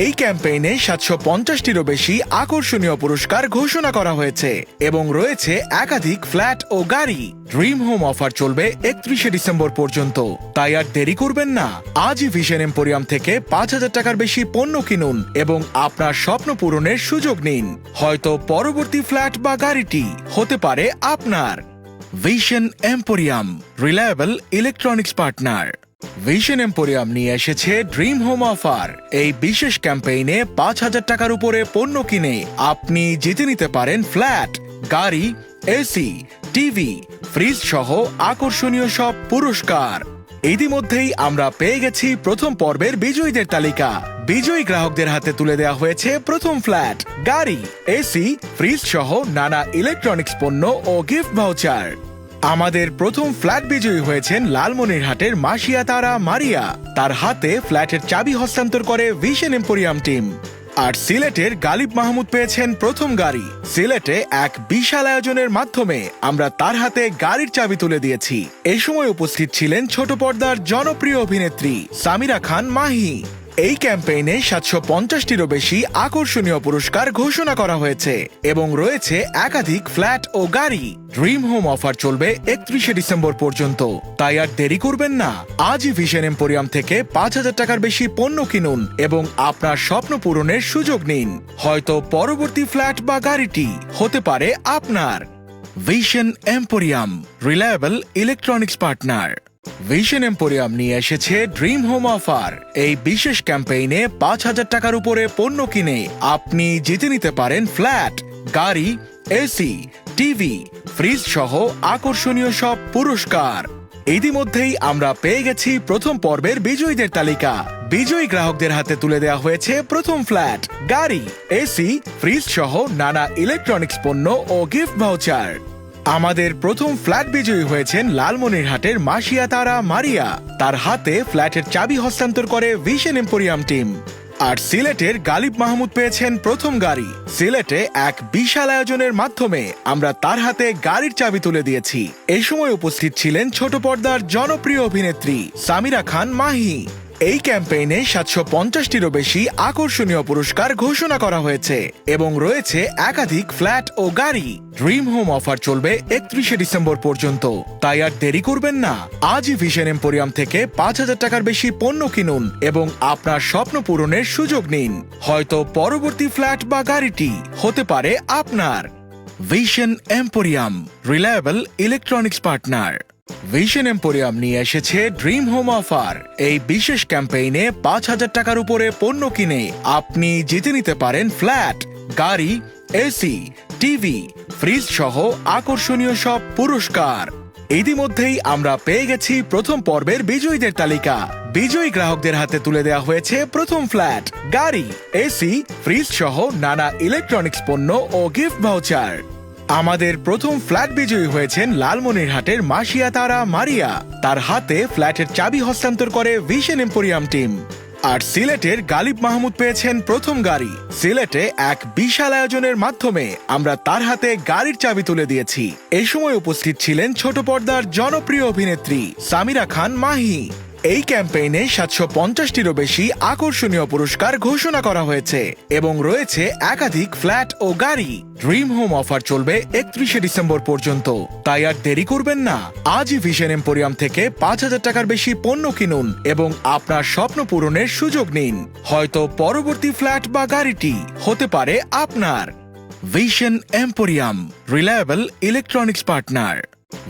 এই ক্যাম্পেইনে ৭৫০টিরও বেশি আকর্ষণীয় পুরস্কার ঘোষণা করা হয়েছে এবং রয়েছে একাধিক ফ্ল্যাট ও গাড়ি। ড্রিম হোম অফার চলবে ৩১শে ডিসেম্বর পর্যন্ত, তাই আর দেরি করবেন না। আজই ভিশন এম্পোরিয়াম থেকে ৫,০০০ টাকার বেশি পণ্য কিনুন এবং আপনার স্বপ্ন পূরণের সুযোগ নিন। হয়তো পরবর্তী ফ্ল্যাট বা গাড়িটি হতে পারে আপনার। Vision emporium, reliable electronics partner. Vision emporium নিয়ে এসেছে ড্রিম হোম অফার। এই বিশেষ ক্যাম্পেইনে ৫,০০০ টাকার উপরে পণ্য কিনে আপনি জিতে নিতে পারেন ফ্ল্যাট, গাড়ি, এসি, টিভি, ফ্রিজ সহ আকর্ষণীয় সব পুরস্কার। ইতিমধ্যেই আমরা পেয়ে গেছি প্রথম পর্বের বিজয়ীদের তালিকা। বিজয়ী গ্রাহকদের হাতে তুলে দেওয়া হয়েছে প্রথম ফ্ল্যাট, গাড়ি, এসি, ফ্রিজ সহ নানা ইলেকট্রনিক্স পণ্য ও গিফট ভাউচার। আমাদের প্রথম ফ্ল্যাট বিজয়ী হয়েছেন লালমনিরহাটের মাসিয়া তারা মারিয়া। তার হাতে ফ্ল্যাটের চাবি হস্তান্তর করে ভিশন এম্পোরিয়াম টিম। আর সিলেটের গালিব মাহমুদ পেয়েছেন প্রথম গাড়ি। সিলেটে এক বিশাল আয়োজনের মাধ্যমে আমরা তার হাতে গাড়ির চাবি তুলে দিয়েছি। এই সময় উপস্থিত ছিলেন ছোট পর্দার জনপ্রিয় অভিনেত্রী সামিরা খান মাহি। এই ক্যাম্পেইনে ৭৫০টিরও বেশি আকর্ষণীয় পুরস্কার ঘোষণা করা হয়েছে এবং রয়েছে একাধিক ফ্ল্যাট ও গাড়ি। ড্রিম হোম অফার চলবে ৩১শে ডিসেম্বর পর্যন্ত, তাই আর দেরি করবেন না। আজই ভিশন এম্পোরিয়াম থেকে ৫,০০০ টাকার বেশি পণ্য কিনুন এবং আপনার স্বপ্ন পূরণের সুযোগ নিন। হয়তো পরবর্তী ফ্ল্যাট বা গাড়িটি হতে পারে আপনার। Vision emporium, reliable electronics partner. Vision emporium নিয়ে এসেছে ড্রিম হোম অফার। এই বিশেষ ক্যাম্পেইনে ৫,০০০ টাকার উপরে পণ্য কিনে আপনি জিতে নিতে পারেন ফ্ল্যাট, গাড়ি, এসি, টিভি, ফ্রিজ সহ আকর্ষণীয় সব পুরস্কার। ইতিমধ্যেই আমরা পেয়ে গেছি প্রথম পর্বের বিজয়ীদের তালিকা। বিজয়ী গ্রাহকদের হাতে তুলে দেওয়া হয়েছে প্রথম ফ্ল্যাট, গাড়ি, এসি, ফ্রিজ সহ নানা ইলেকট্রনিক্স পণ্য ও গিফট ভাউচার। আমাদের প্রথম ফ্ল্যাট বিজয়ী হয়েছেন লালমনিরহাটের মাসিয়া তারা মারিয়া। তার হাতে ফ্ল্যাটের চাবি হস্তান্তর করে ভিশন এম্পোরিয়াম টিম। আর সিলেটের গালিব মাহমুদ পেয়েছেন প্রথম গাড়ি। সিলেটে এক বিশাল আয়োজনের মাধ্যমে আমরা তার হাতে গাড়ির চাবি তুলে দিয়েছি। এই সময় উপস্থিত ছিলেন ছোট পর্দার জনপ্রিয় অভিনেত্রী সামিরা খান মাহি। এই ক্যাম্পেইনে ৭৫০টিরও বেশি আকর্ষণীয় পুরস্কার ঘোষণা করা হয়েছে এবং রয়েছে একাধিক ফ্ল্যাট ও গাড়ি। ড্রিম হোম অফার চলবে ৩১শে ডিসেম্বর পর্যন্ত, তাই আর দেরি করবেন না। আজই ভিশন এম্পোরিয়াম থেকে ৫,০০০ টাকার বেশি পণ্য কিনুন এবং আপনার স্বপ্ন পূরণের সুযোগ নিন। হয়তো পরবর্তী ফ্ল্যাট বা গাড়িটি হতে পারে আপনার। Vision emporium, reliable electronics partner. Vision emporium নিয়ে এসেছে ড্রিম হোম অফার। এই বিশেষ ক্যাম্পেইনে ৫,০০০ টাকার উপরে পণ্য কিনে আপনি জিতে নিতে পারেন ফ্ল্যাট, গাড়ি, এসি, টিভি, ফ্রিজ সহ আকর্ষণীয় সব পুরস্কার। ইতিমধ্যেই আমরা পেয়ে গেছি প্রথম পর্বের বিজয়ীদের তালিকা। বিজয়ী গ্রাহকদের হাতে তুলে দেওয়া হয়েছে প্রথম ফ্ল্যাট, গাড়ি, এসি, ফ্রিজ সহ নানা ইলেকট্রনিক্স পণ্য ও গিফট ভাউচার। আমাদের প্রথম ফ্ল্যাট বিজয়ী হয়েছেন লালমনিরহাটের মাসিয়া তারা মারিয়া। তার হাতে ফ্ল্যাটের চাবি হস্তান্তর করে ভিশন এম্পোরিয়াম টিম। আর সিলেটের গালিব মাহমুদ পেয়েছেন প্রথম গাড়ি। সিলেটে এক বিশাল আয়োজনের মাধ্যমে আমরা তার হাতে গাড়ির চাবি তুলে দিয়েছি। এই সময় উপস্থিত ছিলেন ছোট পর্দার জনপ্রিয় অভিনেত্রী সামিরা খান মাহি। এই ক্যাম্পেইনে ৭৫০টিরও বেশি আকর্ষণীয় পুরস্কার ঘোষণা করা হয়েছে এবং রয়েছে একাধিক ফ্ল্যাট ও গাড়ি। ড্রিম হোম অফার চলবে ৩১শে ডিসেম্বর পর্যন্ত, তাই আর দেরি করবেন না। আজই ভিশন এম্পোরিয়াম থেকে ৫,০০০ টাকার বেশি পণ্য কিনুন এবং আপনার স্বপ্ন পূরণের সুযোগ নিন। হয়তো পরবর্তী ফ্ল্যাট বা গাড়িটি হতে পারে আপনার। Vision emporium, reliable electronics partner.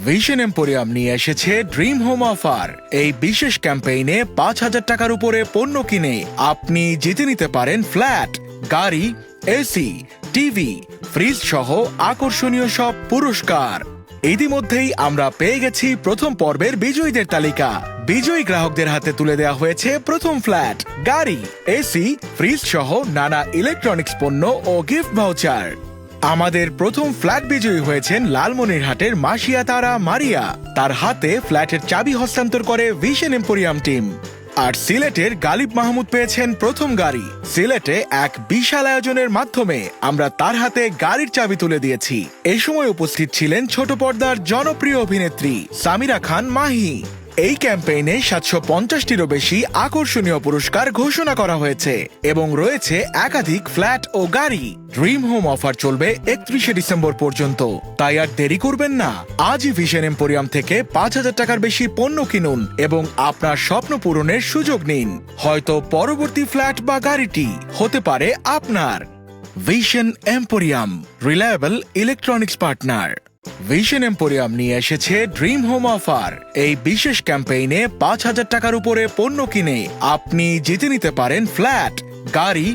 Vision emporium নিয়ে এসেছে ড্রিম হোম অফার। এই বিশেষ ক্যাম্পেইনে ৫,০০০ টাকার উপরে পণ্য কিনে আপনি জিতে নিতে পারেন ফ্ল্যাট, গাড়ি, এসি, টিভি, ফ্রিজ সহ আকর্ষণীয় সব পুরস্কার। ইতিমধ্যেই আমরা পেয়ে গেছি প্রথম পর্বের বিজয়ীদের তালিকা। বিজয়ী গ্রাহকদের হাতে তুলে দেওয়া হয়েছে প্রথম ফ্ল্যাট, গাড়ি, এসি, ফ্রিজ সহ নানা ইলেকট্রনিক্স পণ্য ও গিফট ভাউচার। আমাদের প্রথম ফ্ল্যাট বিজয়ী হয়েছেন লালমনিরহাটের মাসিয়া তারা মারিয়া। তার হাতে ফ্ল্যাটের চাবি হস্তান্তর করে ভিশন এম্পোরিয়াম টিম। আর সিলেটের গালিব মাহমুদ পেয়েছেন প্রথম গাড়ি। সিলেটে এক বিশাল আয়োজনের মাধ্যমে আমরা তার হাতে গাড়ির চাবি তুলে দিয়েছি। এই সময় উপস্থিত ছিলেন ছোট পর্দার জনপ্রিয় অভিনেত্রী সামিরা খান মাহি। এই ক্যাম্পেইনে ৭৫০টিরও বেশি আকর্ষণীয় পুরস্কার ঘোষণা করা হয়েছে এবং রয়েছে একাধিক ফ্ল্যাট ও গাড়ি। ড্রিম হোম অফার চলবে ৩১শে ডিসেম্বর পর্যন্ত, তাই আর দেরি করবেন না। আজই ভিশন এম্পোরিয়াম থেকে ৫,০০০ টাকার বেশি পণ্য কিনুন এবং আপনার স্বপ্ন পূরণের সুযোগ নিন। হয়তো পরবর্তী ফ্ল্যাট বা গাড়িটি হতে পারে আপনার। Vision emporium, reliable electronics partner. Vision emporium নিয়ে এসেছে ড্রিম হোম অফার। এই বিশেষ ক্যাম্পেইনে ৫,০০০ টাকার উপরে পণ্য কিনে আপনি জিতে নিতে পারেন ফ্ল্যাট, গাড়ি,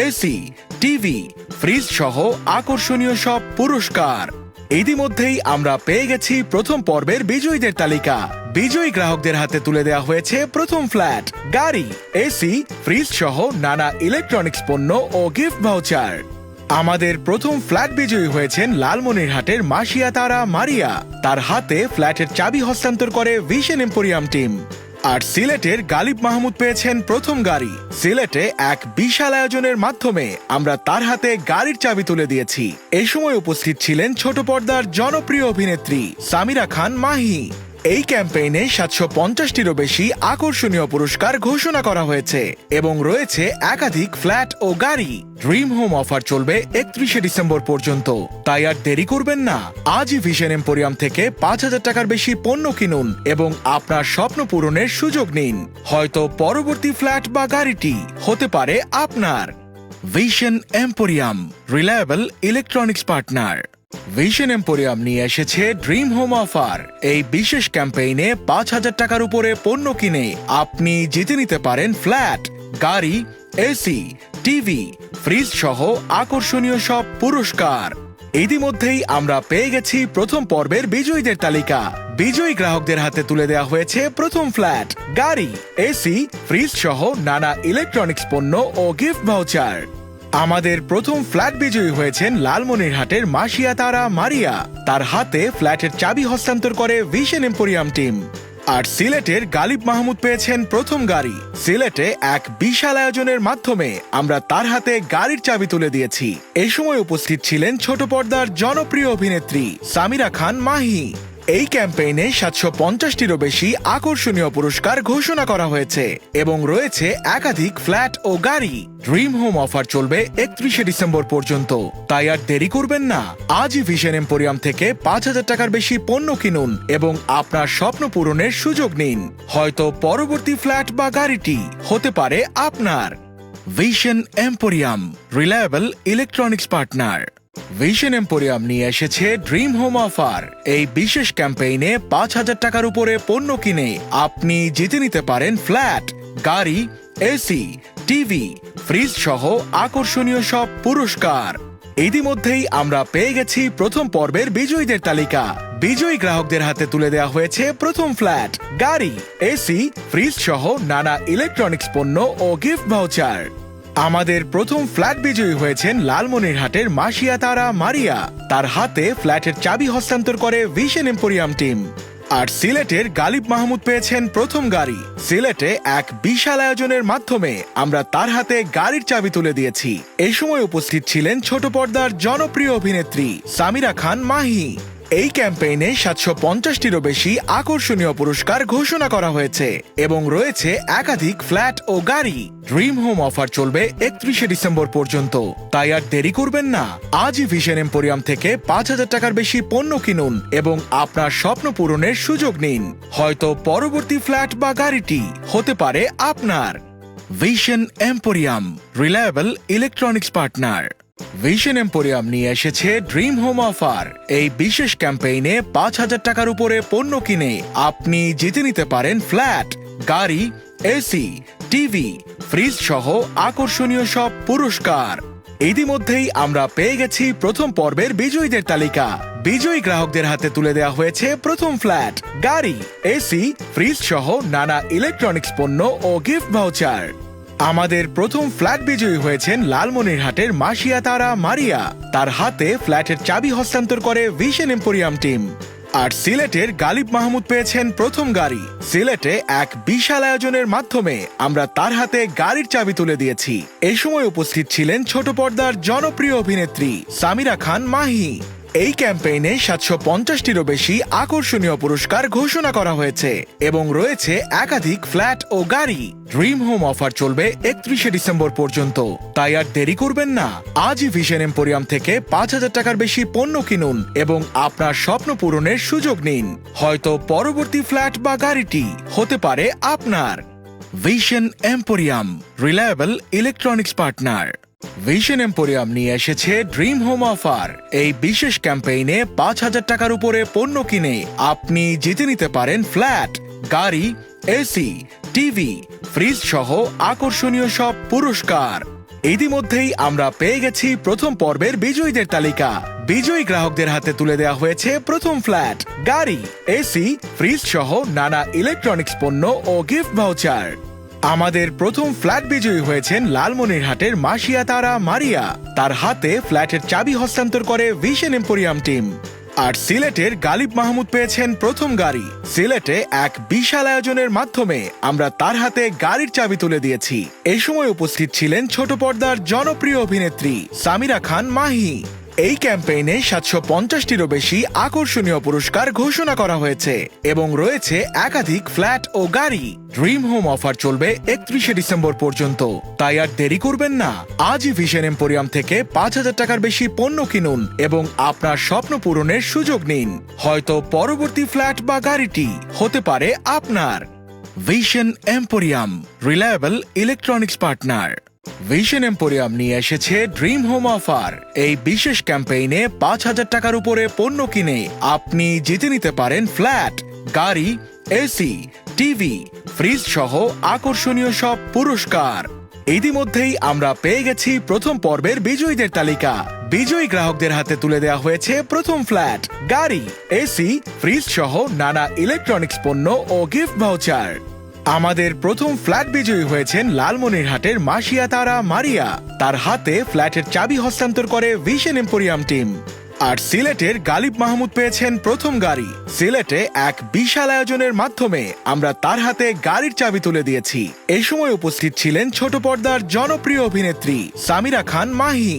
এসি, টিভি, ফ্রিজ সহ আকর্ষণীয় সব পুরস্কার। ইতিমধ্যেই আমরা পেয়ে গেছি প্রথম পর্বের বিজয়ীদের তালিকা। বিজয়ী গ্রাহকদের হাতে তুলে দেওয়া হয়েছে প্রথম ফ্ল্যাট, গাড়ি, এসি, ফ্রিজ সহ নানা ইলেকট্রনিক্স পণ্য ও গিফট ভাউচার। আমাদের প্রথম ফ্ল্যাট বিজয়ী হয়েছেন লালমনিরহাটের মাসিয়া তারা মারিয়া। তার হাতে ফ্ল্যাটের চাবি হস্তান্তর করে ভিশন এম্পোরিয়াম টিম। আর সিলেটের গালিব মাহমুদ পেয়েছেন প্রথম গাড়ি। সিলেটে এক বিশাল আয়োজনের মাধ্যমে আমরা তার হাতে গাড়ির চাবি তুলে দিয়েছি। এই সময় উপস্থিত ছিলেন ছোট পর্দার জনপ্রিয় অভিনেত্রী সামিরা খান মাহি। এই ক্যাম্পেইনে ৭৫০টিরও বেশি আকর্ষণীয় পুরস্কার ঘোষণা করা হয়েছে এবং রয়েছে একাধিক ফ্ল্যাট ও গাড়ি। ড্রিম হোম অফার চলবে ৩১শে ডিসেম্বর পর্যন্ত, তাই আর দেরি করবেন না। আজই ভিশন এম্পোরিয়াম থেকে ৫,০০০ টাকার বেশি পণ্য কিনুন এবং আপনার স্বপ্ন পূরণের সুযোগ নিন। হয়তো পরবর্তী ফ্ল্যাট বা গাড়িটি হতে পারে আপনার। Vision emporium, reliable electronics partner. Vision emporium নিয়ে এসেছে ড্রিম হোম অফার। এই বিশেষ ক্যাম্পেইনে ৫,০০০ টাকার উপরে পণ্য কিনে আপনি জিতে নিতে পারেন ফ্ল্যাট, গাড়ি, এসি, টিভি, ফ্রিজ সহ আকর্ষণীয় সব পুরস্কার। ইতিমধ্যেই আমরা পেয়ে গেছি প্রথম পর্বের বিজয়ীদের তালিকা। বিজয়ী গ্রাহকদের হাতে তুলে দেওয়া হয়েছে প্রথম ফ্ল্যাট, গাড়ি, এসি, ফ্রিজ সহ নানা ইলেকট্রনিক্স পণ্য ও গিফট ভাউচার। আমাদের প্রথম ফ্ল্যাট বিজয়ী হয়েছেন লালমনিরহাটের মাসিয়া তারা মারিয়া। তার হাতে ফ্ল্যাটের চাবি হস্তান্তর করে ভিশন এম্পোরিয়াম টিম। আর সিলেটের গালিব মাহমুদ পেয়েছেন প্রথম গাড়ি। সিলেটে এক বিশাল আয়োজনের মাধ্যমে আমরা তার হাতে গাড়ির চাবি তুলে দিয়েছি। এই সময় উপস্থিত ছিলেন ছোট পর্দার জনপ্রিয় অভিনেত্রী সামিরা খান মাহি। এই ক্যাম্পেইনে ৭৫০টিরও বেশি আকর্ষণীয় পুরস্কার ঘোষণা করা হয়েছে এবং রয়েছে একাধিক ফ্ল্যাট ও গাড়ি। ড্রিম হোম অফার চলবে ৩১শে ডিসেম্বর পর্যন্ত, তাই আর দেরি করবেন না। আজই ভিশন এম্পোরিয়াম থেকে ৫,০০০ টাকার বেশি পণ্য কিনুন এবং আপনার স্বপ্ন পূরণের সুযোগ নিন। হয়তো পরবর্তী ফ্ল্যাট বা গাড়িটি হতে পারে আপনার। Vision emporium, reliable electronics partner. Vision emporium নিয়ে এসেছে ড্রিম হোম অফার। এই বিশেষ ক্যাম্পেইনে ৫,০০০ টাকার উপরে পণ্য কিনে আপনি জিতে নিতে পারেন ফ্ল্যাট, গাড়ি, এসি, টিভি, ফ্রিজ সহ আকর্ষণীয় সব পুরস্কার। ইতিমধ্যেই আমরা পেয়ে গেছি প্রথম পর্বের বিজয়ীদের তালিকা। বিজয়ী গ্রাহকদের হাতে তুলে দেওয়া হয়েছে প্রথম ফ্ল্যাট, গাড়ি, এসি, ফ্রিজ সহ নানা ইলেকট্রনিক্স পণ্য ও গিফট ভাউচার। আমাদের প্রথম ফ্ল্যাট বিজয়ী হয়েছেন লালমনিরহাটের মাসিয়া তারা মারিয়া। তার হাতে ফ্ল্যাটের চাবি হস্তান্তর করে ভিশন এম্পোরিয়াম টিম। আর সিলেটের গালিব মাহমুদ পেয়েছেন প্রথম গাড়ি। সিলেটে এক বিশাল আয়োজনের মাধ্যমে আমরা তার হাতে গাড়ির চাবি তুলে দিয়েছি। এই সময় উপস্থিত ছিলেন ছোট পর্দার জনপ্রিয় অভিনেত্রী সামিরা খান মাহি। এই ক্যাম্পেইনে ৭৫০টিরও বেশি আকর্ষণীয় পুরস্কার ঘোষণা করা হয়েছে এবং রয়েছে একাধিক ফ্ল্যাট ও গাড়ি। ড্রিম হোম অফার চলবে ৩১শে ডিসেম্বর পর্যন্ত, তাই আর দেরি করবেন না। আজই ভিশন এম্পোরিয়াম থেকে ৫,০০০ টাকার বেশি পণ্য কিনুন এবং আপনার স্বপ্ন পূরণের সুযোগ নিন। হয়তো পরবর্তী ফ্ল্যাট বা গাড়িটি হতে পারে আপনার। Vision emporium, reliable electronics partner. Vision emporium নিয়ে এসেছে ড্রিম হোম অফার। এই বিশেষ ক্যাম্পেইনে ৫,০০০ টাকার উপরে পণ্য কিনে আপনি জিতে নিতে পারেন ফ্ল্যাট, গাড়ি, এসি, টিভি, ফ্রিজ সহ আকর্ষণীয় সব পুরস্কার। ইতিমধ্যেই আমরা পেয়ে গেছি প্রথম পর্বের বিজয়ীদের তালিকা। বিজয়ী গ্রাহকদের হাতে তুলে দেওয়া হয়েছে প্রথম ফ্ল্যাট, গাড়ি, এসি, ফ্রিজ সহ নানা ইলেকট্রনিক্স পণ্য ও গিফট ভাউচার। আমাদের প্রথম ফ্ল্যাট বিজয়ী হয়েছেন লালমনিরহাটের মাসিয়া তারা মারিয়া। তার হাতে ফ্ল্যাটের চাবি হস্তান্তর করে ভিশন এম্পোরিয়াম টিম। আর সিলেটের গালিব মাহমুদ পেয়েছেন প্রথম গাড়ি। সিলেটে এক বিশাল আয়োজনের মাধ্যমে আমরা তার হাতে গাড়ির চাবি তুলে দিয়েছি। এই সময় উপস্থিত ছিলেন ছোট পর্দার জনপ্রিয় অভিনেত্রী সামিরা খান মাহি। এই ক্যাম্পেইনে ৭৫০টিরও বেশি আকর্ষণীয় পুরস্কার ঘোষণা করা হয়েছে এবং রয়েছে একাধিক ফ্ল্যাট ও গাড়ি। ড্রিম হোম অফার চলবে ৩১শে ডিসেম্বর পর্যন্ত, তাই আর দেরি করবেন না। আজই ভিশন এম্পোরিয়াম থেকে ৫,০০০ টাকার বেশি পণ্য কিনুন এবং আপনার স্বপ্ন পূরণের সুযোগ নিন। হয়তো পরবর্তী ফ্ল্যাট বা গাড়িটি হতে পারে আপনার। Vision emporium, reliable electronics partner. Vision emporium নিয়ে এসেছে ড্রিম হোম অফার। এই বিশেষ ক্যাম্পেইনে ৫,০০০ টাকার উপরে পণ্য কিনে আপনি জিতে নিতে পারেন ফ্ল্যাট, গাড়ি, এসি, টিভি, ফ্রিজ সহ আকর্ষণীয় সব পুরস্কার। ইতিমধ্যেই আমরা পেয়ে গেছি প্রথম পর্বের বিজয়ীদের তালিকা। বিজয়ী গ্রাহকদের হাতে তুলে দেওয়া হয়েছে প্রথম ফ্ল্যাট, গাড়ি, এসি, ফ্রিজ সহ নানা ইলেকট্রনিক্স পণ্য ও গিফট ভাউচার। আমাদের প্রথম ফ্ল্যাট বিজয়ী হয়েছেন লালমনিরহাটের মাসিয়া তারা মারিয়া। তার হাতে ফ্ল্যাটের চাবি হস্তান্তর করে ভিশন এম্পোরিয়াম টিম। আর সিলেটের গালিব মাহমুদ পেয়েছেন প্রথম গাড়ি। সিলেটে এক বিশাল আয়োজনের মাধ্যমে আমরা তার হাতে গাড়ির চাবি তুলে দিয়েছি। এই সময় উপস্থিত ছিলেন ছোট পর্দার জনপ্রিয় অভিনেত্রী সামিরা খান মাহি। এই ক্যাম্পেইনে ৭৫০টিরও বেশি আকর্ষণীয় পুরস্কার ঘোষণা করা হয়েছে এবং রয়েছে একাধিক ফ্ল্যাট ও গাড়ি। ড্রিম হোম অফার চলবে ৩১শে ডিসেম্বর পর্যন্ত, তাই আর দেরি করবেন না। আজই ভিশন এম্পোরিয়াম থেকে ৫,০০০ টাকার বেশি পণ্য কিনুন এবং আপনার স্বপ্ন পূরণের সুযোগ নিন। হয়তো পরবর্তী ফ্ল্যাট বা গাড়িটি হতে পারে আপনার। Vision emporium, reliable electronics partner. Vision emporium নিয়ে এসেছে ড্রিম হোম অফার। এই বিশেষ ক্যাম্পেইনে 5,000 টাকার উপরে পণ্য কিনে আপনি জিতে নিতে পারেন ফ্ল্যাট, গাড়ি, এসি, টিভি, ফ্রিজ সহ আকর্ষণীয় সব পুরস্কার। ইতিমধ্যেই আমরা পেয়ে গেছি প্রথম পর্বের বিজয়ীদের তালিকা। বিজয়ী গ্রাহকদের হাতে তুলে দেওয়া হয়েছে প্রথম ফ্ল্যাট, গাড়ি, এসি, ফ্রিজ সহ নানা ইলেকট্রনিক্স পণ্য ও গিফট ভাউচার। আমাদের প্রথম ফ্ল্যাট বিজয়ী হয়েছেন লালমনিরহাটের মাসিয়া তারা মারিয়া। তার হাতে ফ্ল্যাটের চাবি হস্তান্তর করে ভিশন এম্পোরিয়াম টিম। আর সিলেটের গালিব মাহমুদ পেয়েছেন প্রথম গাড়ি। সিলেটে এক বিশাল আয়োজনের মাধ্যমে আমরা তার হাতে গাড়ির চাবি তুলে দিয়েছি। এই সময় উপস্থিত ছিলেন ছোট পর্দার জনপ্রিয় অভিনেত্রী সামিরা খান মাহি।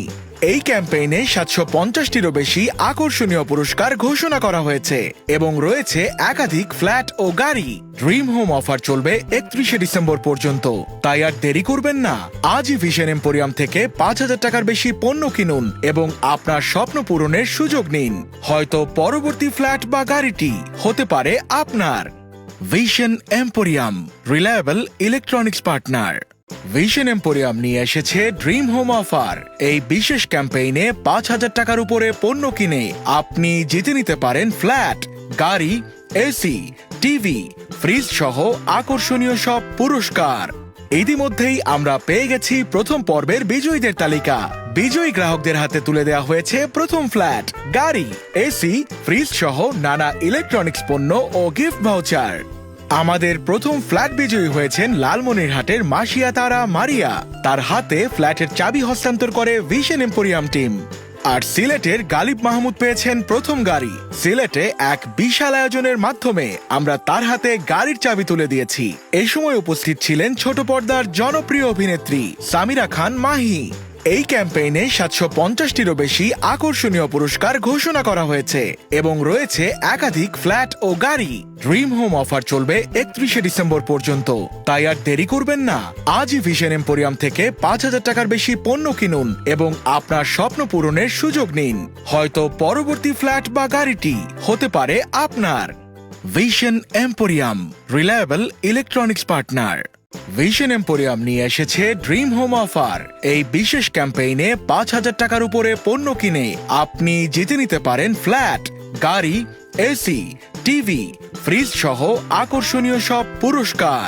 এই ক্যাম্পেইনে 750টিরও বেশি আকর্ষণীয় পুরস্কার ঘোষণা করা হয়েছে এবং রয়েছে একাধিক ফ্ল্যাট ও গাড়ি। ড্রিম হোম অফার চলবে 31শে ডিসেম্বর পর্যন্ত, তাই আর দেরি করবেন না। আজই ভিশন এম্পোরিয়াম থেকে 5,000 টাকার বেশি পণ্য কিনুন এবং আপনার স্বপ্ন পূরণের সুযোগ নিন। হয়তো পরবর্তী ফ্ল্যাট বা গাড়িটি হতে পারে আপনার। Vision emporium, reliable electronics partner. Vision emporium নিয়ে এসেছে ড্রিম হোম অফার। এই বিশেষ ক্যাম্পেইনে 5,000 টাকার উপরে পণ্য কিনে আপনি জিতে নিতে পারেন ফ্ল্যাট, গাড়ি, এসি, টিভি, ফ্রিজ সহ আকর্ষণীয় সব পুরস্কার। ইতিমধ্যেই আমরা পেয়ে গেছি প্রথম পর্বের বিজয়ীদের তালিকা। বিজয়ী গ্রাহকদের হাতে তুলে দেওয়া হয়েছে প্রথম ফ্ল্যাট, গাড়ি, এসি, ফ্রিজ সহ নানা ইলেকট্রনিক্স পণ্য ও গিফট ভাউচার। আমাদের প্রথম ফ্ল্যাট বিজয়ী হয়েছেন লালমনিরহাটের মাসিয়া তারা মারিয়া। তার হাতে ফ্ল্যাটের চাবি হস্তান্তর করে ভিশন এম্পোরিয়াম টিম। আর সিলেটের গালিব মাহমুদ পেয়েছেন প্রথম গাড়ি। সিলেটে এক বিশাল আয়োজনের মাধ্যমে আমরা তার হাতে গাড়ির চাবি তুলে দিয়েছি। এই সময় উপস্থিত ছিলেন ছোট পর্দার জনপ্রিয় অভিনেত্রী সামিরা খান মাহি। এই ক্যাম্পেইনে 750টিরও বেশি আকর্ষণীয় পুরস্কার ঘোষণা করা হয়েছে এবং রয়েছে একাধিক ফ্ল্যাট ও গাড়ি। ড্রিম হোম অফার চলবে 31শে ডিসেম্বর পর্যন্ত, তাই আর দেরি করবেন না। আজই ভিশন এম্পোরিয়াম থেকে 5,000 টাকার বেশি পণ্য কিনুন এবং আপনার স্বপ্ন পূরণের সুযোগ নিন। হয়তো পরবর্তী ফ্ল্যাট বা গাড়িটি হতে পারে আপনার। Vision emporium, reliable electronics partner. Vision emporium নিয়ে এসেছে ড্রিম হোম অফার। এই বিশেষ ক্যাম্পেইনে 5,000 টাকার উপরে পণ্য কিনে আপনি জিতে নিতে পারেন ফ্ল্যাট, গাড়ি, এসি, টিভি, ফ্রিজ সহ আকর্ষণীয় সব পুরস্কার।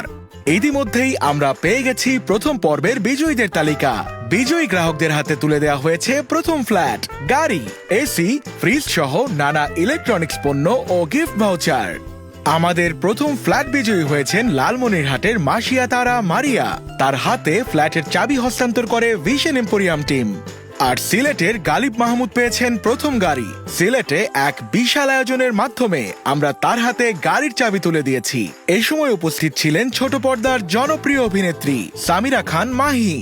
ইতিমধ্যেই আমরা পেয়ে গেছি প্রথম পর্বের বিজয়ীদের তালিকা। বিজয়ী গ্রাহকদের হাতে তুলে দেওয়া হয়েছে প্রথম ফ্ল্যাট, গাড়ি, এসি, ফ্রিজ সহ নানা ইলেকট্রনিক্স পণ্য ও গিফট ভাউচার। আমাদের প্রথম ফ্ল্যাট বিজয়ী হয়েছেন লালমনিরহাটের মাসিয়া তারা মারিয়া। তার হাতে ফ্ল্যাটের চাবি হস্তান্তর করে ভিশন এম্পোরিয়াম টিম। আর সিলেটের গালিব মাহমুদ পেয়েছেন প্রথম গাড়ি। সিলেটে এক বিশাল আয়োজনের মাধ্যমে আমরা তার হাতে গাড়ির চাবি তুলে দিয়েছি। এই সময় উপস্থিত ছিলেন ছোট পর্দার জনপ্রিয় অভিনেত্রী সামিরা খান মাহি।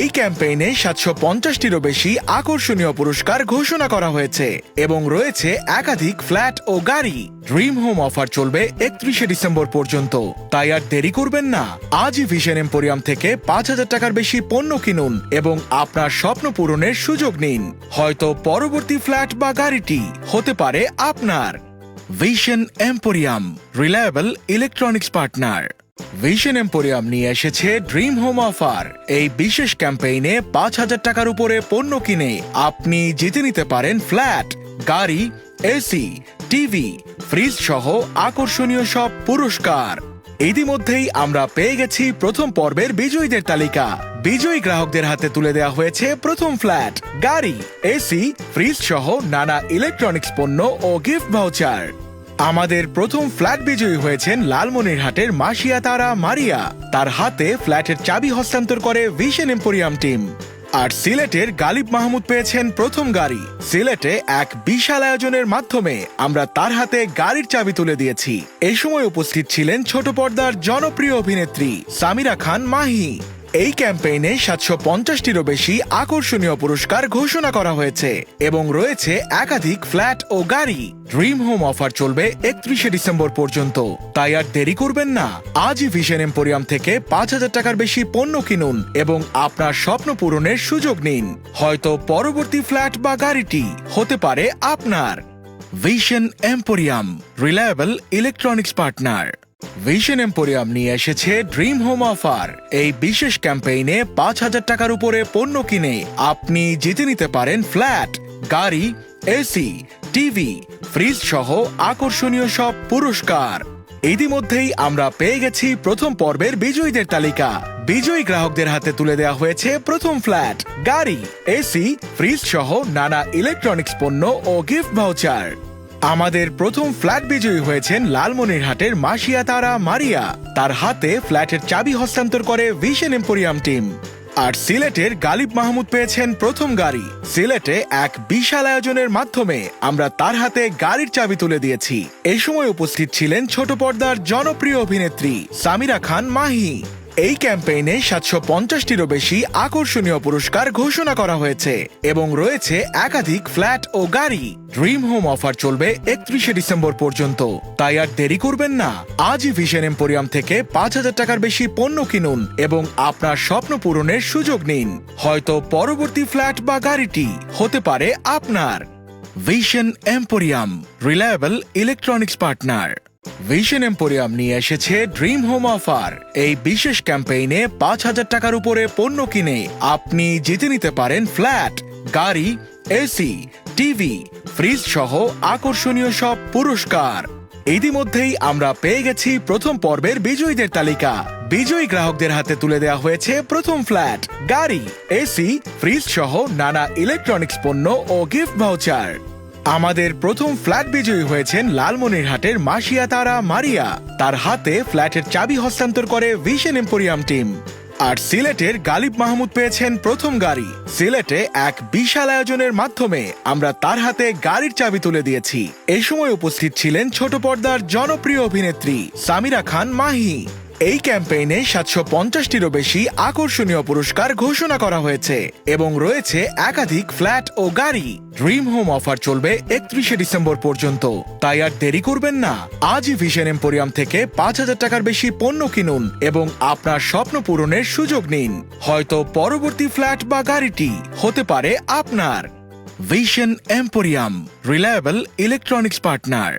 এই ক্যাম্পেইনে 750টিরও বেশি আকর্ষণীয় পুরস্কার ঘোষণা করা হয়েছে এবং রয়েছে একাধিক ফ্ল্যাট ও গাড়ি। ড্রিম হোম অফার চলবে 31শে ডিসেম্বর পর্যন্ত, তাই আর দেরি করবেন না। আজই ভিশন এম্পোরিয়াম থেকে 5,000 টাকার বেশি পণ্য কিনুন এবং আপনার স্বপ্ন পূরণের সুযোগ নিন। হয়তো পরবর্তী ফ্ল্যাট বা গাড়িটি হতে পারে আপনার। Vision emporium, reliable electronics partner. Vision emporium নিয়ে এসেছে ড্রিম হোম অফার। এই বিশেষ ক্যাম্পেইনে 5,000 টাকার উপরে পণ্য কিনে আপনি জিতে নিতে পারেন ফ্ল্যাট, গাড়ি, এসি, টিভি, ফ্রিজ সহ আকর্ষণীয় সব পুরস্কার। ইতিমধ্যেই আমরা পেয়ে গেছি প্রথম পর্বের বিজয়ীদের তালিকা। বিজয়ী গ্রাহকদের হাতে তুলে দেওয়া হয়েছে প্রথম ফ্ল্যাট, গাড়ি, এসি, ফ্রিজ সহ নানা ইলেকট্রনিক্স পণ্য ও গিফট ভাউচার। আমাদের প্রথম ফ্ল্যাট বিজয়ী হয়েছেন লালমনিরহাটের মাসিয়া তারা মারিয়া। তার হাতে ফ্ল্যাটের চাবি হস্তান্তর করে ভিশন এম্পোরিয়াম টিম। আর সিলেটের গালিব মাহমুদ পেয়েছেন প্রথম গাড়ি। সিলেটে এক বিশাল আয়োজনের মাধ্যমে আমরা তার হাতে গাড়ির চাবি তুলে দিয়েছি। এই সময় উপস্থিত ছিলেন ছোট পর্দার জনপ্রিয় অভিনেত্রী সামিরা খান মাহি। এই ক্যাম্পেইনে 750টিরও বেশি আকর্ষণীয় পুরস্কার ঘোষণা করা হয়েছে এবং রয়েছে একাধিক ফ্ল্যাট ও গাড়ি। ড্রিম হোম অফার চলবে 31শে ডিসেম্বর পর্যন্ত, তাই আর দেরি করবেন না। আজই ভিশন এম্পোরিয়াম থেকে 5,000 টাকার বেশি পণ্য কিনুন এবং আপনার স্বপ্ন পূরণের সুযোগ নিন। হয়তো পরবর্তী ফ্ল্যাট বা গাড়িটি হতে পারে আপনার। Vision emporium, reliable electronics partner. Vision emporium নিয়ে এসেছে ড্রিম হোম অফার। এই বিশেষ ক্যাম্পেইনে ৫,০০০ টাকার উপরে পণ্য কিনে আপনি জিতে নিতে পারেন ফ্ল্যাট, গাড়ি, এসি, টিভি, ফ্রিজ সহ আকর্ষণীয় সব পুরস্কার। ইতিমধ্যেই আমরা পেয়ে গেছি প্রথম পর্বের বিজয়ীদের তালিকা। বিজয়ী গ্রাহকদের হাতে তুলে দেওয়া হয়েছে প্রথম ফ্ল্যাট, গাড়ি, এসি, ফ্রিজ সহ নানা ইলেকট্রনিক্স পণ্য ও গিফট ভাউচার। আমাদের প্রথম ফ্ল্যাট বিজয়ী হয়েছেন লালমনিরহাটের মাসিয়া তারা মারিয়া। তার হাতে ফ্ল্যাটের চাবি হস্তান্তর করে ভিশন এম্পোরিয়াম টিম। আর সিলেটের গালিব মাহমুদ পেয়েছেন প্রথম গাড়ি। সিলেটে এক বিশাল আয়োজনের মাধ্যমে আমরা তার হাতে গাড়ির চাবি তুলে দিয়েছি। এই সময় উপস্থিত ছিলেন ছোট পর্দার জনপ্রিয় অভিনেত্রী সামিরা খান মাহি। এই ক্যাম্পেইনে ৭৫০টিরও বেশি আকর্ষণীয় পুরস্কার ঘোষণা করা হয়েছে এবং রয়েছে একাধিক ফ্ল্যাট ও গাড়ি। ড্রিম হোম অফার চলবে ৩১শে ডিসেম্বর পর্যন্ত, তাই আর দেরি করবেন না। আজই ভিশন এম্পোরিয়াম থেকে ৫,০০০ টাকার বেশি পণ্য কিনুন এবং আপনার স্বপ্ন পূরণের সুযোগ নিন। হয়তো পরবর্তী ফ্ল্যাট বা গাড়িটি হতে পারে আপনার। Vision emporium, reliable electronics partner. Vision emporium নিয়ে এসেছে ড্রিম হোম অফার। এই বিশেষ ক্যাম্পেইনে ৫,০০০ টাকার উপরে পণ্য কিনে আপনি জিতে নিতে পারেন ফ্ল্যাট, গাড়ি, এসি, টিভি, ফ্রিজ সহ আকর্ষণীয় সব পুরস্কার। ইতিমধ্যেই আমরা পেয়ে গেছি প্রথম পর্বের বিজয়ীদের তালিকা। বিজয়ী গ্রাহকদের হাতে তুলে দেওয়া হয়েছে প্রথম ফ্ল্যাট, গাড়ি, এসি, ফ্রিজ সহ নানা ইলেকট্রনিক্স পণ্য ও গিফট ভাউচার। আমাদের প্রথম ফ্ল্যাট বিজয়ী হয়েছেন লালমনিরহাটের মাসিয়া তারা মারিয়া। তার হাতে ফ্ল্যাটের চাবি হস্তান্তর করে ভিশন এম্পোরিয়াম টিম। আর সিলেটের গালিব মাহমুদ পেয়েছেন প্রথম গাড়ি। সিলেটে এক বিশাল আয়োজনের মাধ্যমে আমরা তার হাতে গাড়ির চাবি তুলে দিয়েছি। এই সময় উপস্থিত ছিলেন ছোট পর্দার জনপ্রিয় অভিনেত্রী সামিরা খান মাহি। এই ক্যাম্পেইনে ৭৫০টিরও বেশি আকর্ষণীয় পুরস্কার ঘোষণা করা হয়েছে এবং রয়েছে একাধিক ফ্ল্যাট ও গাড়ি। ড্রিম হোম অফার চলবে ৩১শে ডিসেম্বর পর্যন্ত, তাই আর দেরি করবেন না। আজই ভিশন এম্পোরিয়াম থেকে ৫,০০০ টাকার বেশি পণ্য কিনুন এবং আপনার স্বপ্ন পূরণের সুযোগ নিন। হয়তো পরবর্তী ফ্ল্যাট বা গাড়িটি হতে পারে আপনার। Vision emporium, reliable electronics partner.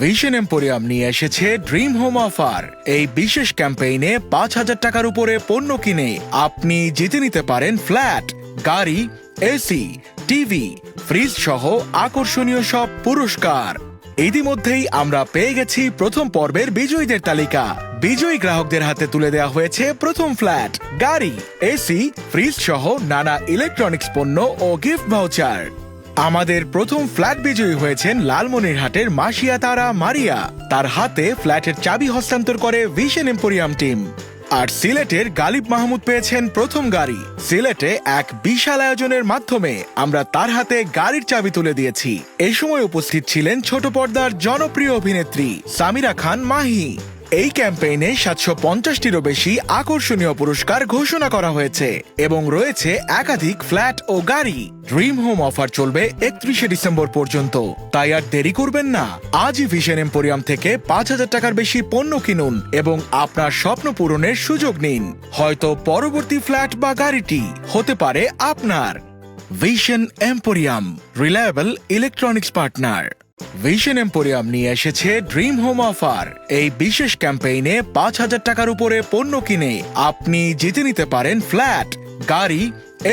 Vision emporium নিয়ে এসেছে ড্রিম হোম অফার। এই বিশেষ ক্যাম্পেইনে ৫,০০০ টাকার উপরে পণ্য কিনে আপনি জিতে নিতে পারেন ফ্ল্যাট, গাড়ি, এসি, টিভি, ফ্রিজ সহ আকর্ষণীয় সব পুরস্কার। ইতিমধ্যেই আমরা পেয়ে গেছি প্রথম পর্বের বিজয়ীদের তালিকা। বিজয়ী গ্রাহকদের হাতে তুলে দেওয়া হয়েছে প্রথম ফ্ল্যাট, গাড়ি, এসি, ফ্রিজ সহ নানা ইলেকট্রনিক্স পণ্য ও গিফট ভাউচার। আমাদের প্রথম ফ্ল্যাট বিজয়ী হয়েছেন লালমনিরহাটের মাসিয়া তারা মারিয়া। তার হাতে ফ্ল্যাটের চাবি হস্তান্তর করে ভিশন এম্পোরিয়াম টিম। আর সিলেটের গালিব মাহমুদ পেয়েছেন প্রথম গাড়ি। সিলেটে এক বিশাল আয়োজনের মাধ্যমে আমরা তার হাতে গাড়ির চাবি তুলে দিয়েছি। এই সময় উপস্থিত ছিলেন ছোট পর্দার জনপ্রিয় অভিনেত্রী সামিরা খান মাহি। এই ক্যাম্পেইনে ৭৫০টিরও বেশি আকর্ষণীয় পুরস্কার ঘোষণা করা হয়েছে এবং রয়েছে একাধিক ফ্ল্যাট ও গাড়ি। ড্রিম হোম অফার চলবে ৩১শে ডিসেম্বর পর্যন্ত, তাই আর দেরি করবেন না। আজই ভিশন এম্পোরিয়াম থেকে ৫,০০০ টাকার বেশি পণ্য কিনুন এবং আপনার স্বপ্ন পূরণের সুযোগ নিন। হয়তো পরবর্তী ফ্ল্যাট বা গাড়িটি হতে পারে আপনার। Vision emporium, reliable electronics partner. Vision emporium নিয়ে এসেছে ড্রিম হোম অফার। এই বিশেষ ক্যাম্পেইনে ৫,০০০ টাকার উপরে পণ্য কিনে আপনি জিতে নিতে পারেন ফ্ল্যাট, গাড়ি,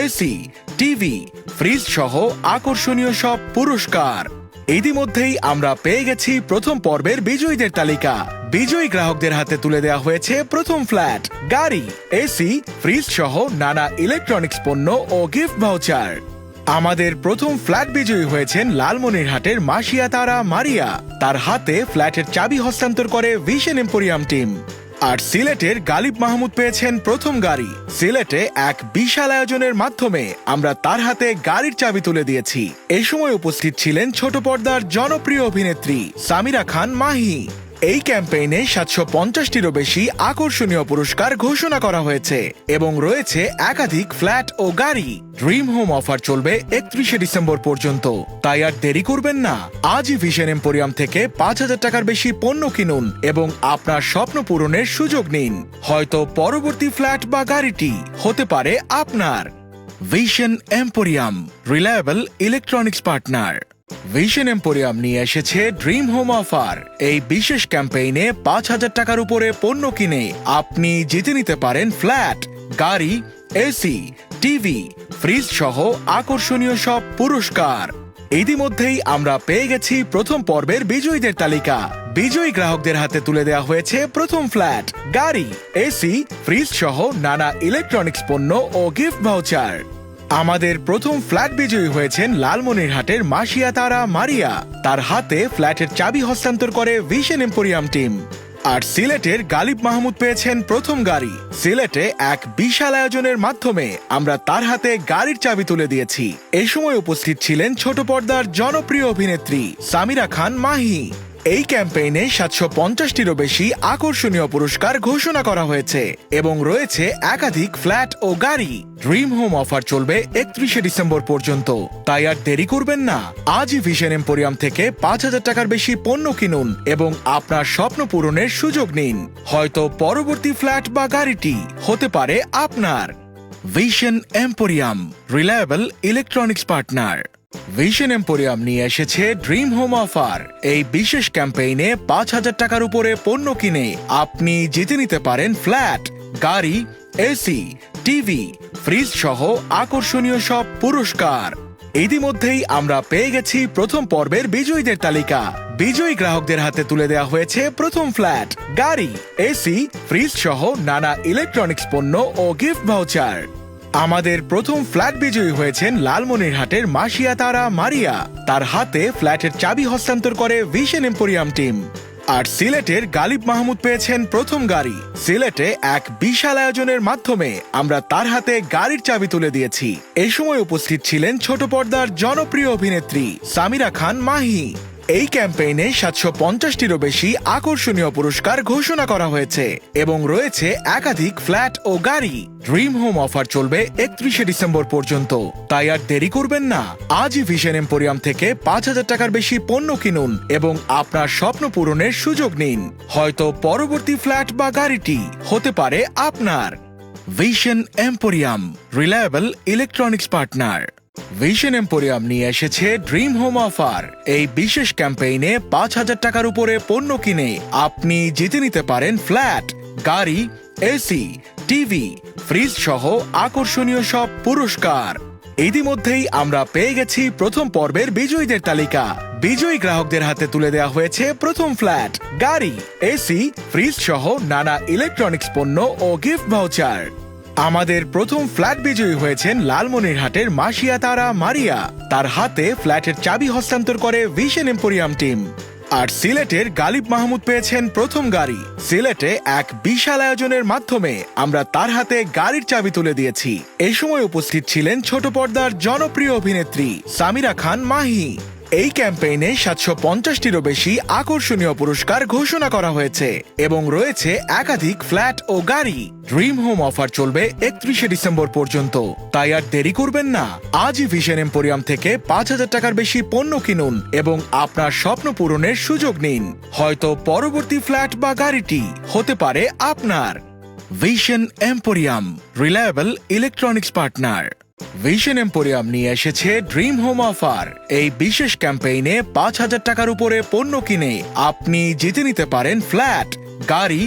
এসি, টিভি, ফ্রিজ সহ আকর্ষণীয় সব পুরস্কার। ইতিমধ্যেই আমরা পেয়ে গেছি প্রথম পর্বের বিজয়ীদের তালিকা। বিজয়ী গ্রাহকদের হাতে তুলে দেওয়া হয়েছে প্রথম ফ্ল্যাট, গাড়ি, এসি, ফ্রিজ সহ নানা ইলেকট্রনিক্স পণ্য ও গিফট ভাউচার। আমাদের প্রথম ফ্ল্যাট বিজয়ী হয়েছেন লালমনিরহাটের মাসিয়া তারা মারিয়া। তার হাতে ফ্ল্যাটের চাবি হস্তান্তর করে ভিশন এম্পোরিয়াম টিম। আর সিলেটের গালিব মাহমুদ পেয়েছেন প্রথম গাড়ি। সিলেটে এক বিশাল আয়োজনের মাধ্যমে আমরা তার হাতে গাড়ির চাবি তুলে দিয়েছি। এই সময় উপস্থিত ছিলেন ছোট পর্দার জনপ্রিয় অভিনেত্রী সামিরা খান মাহি। এই ক্যাম্পেইনে ৭৫০টিরও বেশি আকর্ষণীয় পুরস্কার ঘোষণা করা হয়েছে এবং রয়েছে একাধিক ফ্ল্যাট ও গাড়ি। ড্রিম হোম অফার চলবে ৩১শে ডিসেম্বর পর্যন্ত, তাই আর দেরি করবেন না। আজই ভিশন এম্পোরিয়াম থেকে ৫,০০০ টাকার বেশি পণ্য কিনুন এবং আপনার স্বপ্ন পূরণের সুযোগ নিন। হয়তো পরবর্তী ফ্ল্যাট বা গাড়িটি হতে পারে আপনার। Vision emporium, reliable electronics partner. Vision emporium নিয়ে এসেছে ড্রিম হোম অফার। এই বিশেষ ক্যাম্পেইনে ৫,০০০ টাকার উপরে পণ্য কিনে আপনি জিতে নিতে পারেন ফ্ল্যাট, গাড়ি, এসি, টিভি, ফ্রিজ সহ আকর্ষণীয় সব পুরস্কার। ইতিমধ্যেই আমরা পেয়ে গেছি প্রথম পর্বের বিজয়ীদের তালিকা। বিজয়ী গ্রাহকদের হাতে তুলে দেওয়া হয়েছে প্রথম ফ্ল্যাট, গাড়ি, এসি, ফ্রিজ সহ নানা ইলেকট্রনিক্স পণ্য ও গিফট ভাউচার। আমাদের প্রথম ফ্ল্যাট বিজয়ী হয়েছেন লালমনিরহাটের মাসিয়া তারা মারিয়া। তার হাতে ফ্ল্যাটের চাবি হস্তান্তর করে ভিশন এম্পোরিয়াম টিম। আর সিলেটের গালিব মাহমুদ পেয়েছেন প্রথম গাড়ি। সিলেটে এক বিশাল আয়োজনের মাধ্যমে আমরা তার হাতে গাড়ির চাবি তুলে দিয়েছি। এই সময় উপস্থিত ছিলেন ছোট পর্দার জনপ্রিয় অভিনেত্রী সামিরা খান মাহি। এই ক্যাম্পেইনে ৭৫০টিরও বেশি আকর্ষণীয় পুরস্কার ঘোষণা করা হয়েছে এবং রয়েছে একাধিক ফ্ল্যাট ও গাড়ি। ড্রিম হোম অফার চলবে ৩১শে ডিসেম্বর পর্যন্ত, তাই আর দেরি করবেন না। আজই ভিশন এম্পোরিয়াম থেকে ৫,০০০ টাকার বেশি পণ্য কিনুন এবং আপনার স্বপ্ন পূরণের সুযোগ নিন। হয়তো পরবর্তী ফ্ল্যাট বা গাড়িটি হতে পারে আপনার। Vision emporium, reliable electronics partner. Vision emporium নিয়ে এসেছে ড্রিম হোম অফার। এই বিশেষ ক্যাম্পেইনে ৫,০০০ টাকার উপরে পণ্য কিনে আপনি জিতে নিতে পারেন ফ্ল্যাট, গাড়ি, এসি, টিভি, ফ্রিজ সহ আকর্ষণীয় সব পুরস্কার। ইতিমধ্যেই আমরা পেয়ে গেছি প্রথম পর্বের বিজয়ীদের তালিকা। বিজয়ী গ্রাহকদের হাতে তুলে দেওয়া হয়েছে প্রথম ফ্ল্যাট, গাড়ি, এসি, ফ্রিজ সহ নানা ইলেকট্রনিক্স পণ্য ও গিফট ভাউচার। আমাদের প্রথম ফ্ল্যাট বিজয়ী হয়েছেন লালমনিরহাটের মাসিয়া তারা মারিয়া। তার হাতে ফ্ল্যাটের চাবি হস্তান্তর করে ভিশন এম্পোরিয়াম টিম। আর সিলেটের গালিব মাহমুদ পেয়েছেন প্রথম গাড়ি। সিলেটে এক বিশাল আয়োজনের মাধ্যমে আমরা তার হাতে গাড়ির চাবি তুলে দিয়েছি। এই সময় উপস্থিত ছিলেন ছোট পর্দার জনপ্রিয় অভিনেত্রী সামিরা খান মাহি। এই ক্যাম্পেইনে ৭৫০টিরও বেশি আকর্ষণীয় পুরস্কার ঘোষণা করা হয়েছে এবং রয়েছে একাধিক ফ্ল্যাট ও গাড়ি। ড্রিম হোম অফার চলবে ৩১শে ডিসেম্বর পর্যন্ত, তাই আর দেরি করবেন না। আজই ভিশন এম্পোরিয়াম থেকে ৫,০০০ টাকার বেশি পণ্য কিনুন এবং আপনার স্বপ্ন পূরণের সুযোগ নিন। হয়তো পরবর্তী ফ্ল্যাট বা গাড়িটি হতে পারে আপনার। Vision emporium, reliable electronics partner. Vision emporium নিয়ে এসেছে ড্রিম হোম অফার। এই বিশেষ ক্যাম্পেইনে ৫,০০০ টাকার উপরে পণ্য কিনে আপনি জিতে নিতে পারেন ফ্ল্যাট, গাড়ি, এসি, টিভি, ফ্রিজ সহ আকর্ষণীয় সব পুরস্কার। ইতিমধ্যেই আমরা পেয়ে গেছি প্রথম পর্বের বিজয়ীদের তালিকা। বিজয়ী গ্রাহকদের হাতে তুলে দেওয়া হয়েছে প্রথম ফ্ল্যাট, গাড়ি, এসি, ফ্রিজ সহ নানা ইলেকট্রনিক্স পণ্য ও গিফট ভাউচার। আমাদের প্রথম ফ্ল্যাট বিজয়ী হয়েছেন লালমনিরহাটের মাসিয়া তারা মারিয়া। তার হাতে ফ্ল্যাটের চাবি হস্তান্তর করে ভিশন এম্পোরিয়াম টিম। আর সিলেটের গালিব মাহমুদ পেয়েছেন প্রথম গাড়ি। সিলেটে এক বিশাল আয়োজনের মাধ্যমে আমরা তার হাতে গাড়ির চাবি তুলে দিয়েছি। এই সময় উপস্থিত ছিলেন ছোট পর্দার জনপ্রিয় অভিনেত্রী সামিরা খান মাহি। এই ক্যাম্পেইনে ৭৫০টিরও বেশি আকর্ষণীয় পুরস্কার ঘোষণা করা হয়েছে এবং রয়েছে একাধিক ফ্ল্যাট ও গাড়ি। ড্রিম হোম অফার চলবে ৩১শে ডিসেম্বর পর্যন্ত, তাই আর দেরি করবেন না। আজই ভিশন এম্পোরিয়াম থেকে ৫,০০০ টাকার বেশি পণ্য কিনুন এবং আপনার স্বপ্ন পূরণের সুযোগ নিন। হয়তো পরবর্তী ফ্ল্যাট বা গাড়িটি হতে পারে আপনার। Vision emporium, reliable electronics partner. Vision emporium নিয়ে এসেছে ড্রিম হোম অফার। এই বিশেষ ক্যাম্পেইনে ৫,০০০ টাকার উপরে পণ্য কিনে আপনি জিতে নিতে পারেন ফ্ল্যাট, গাড়ি,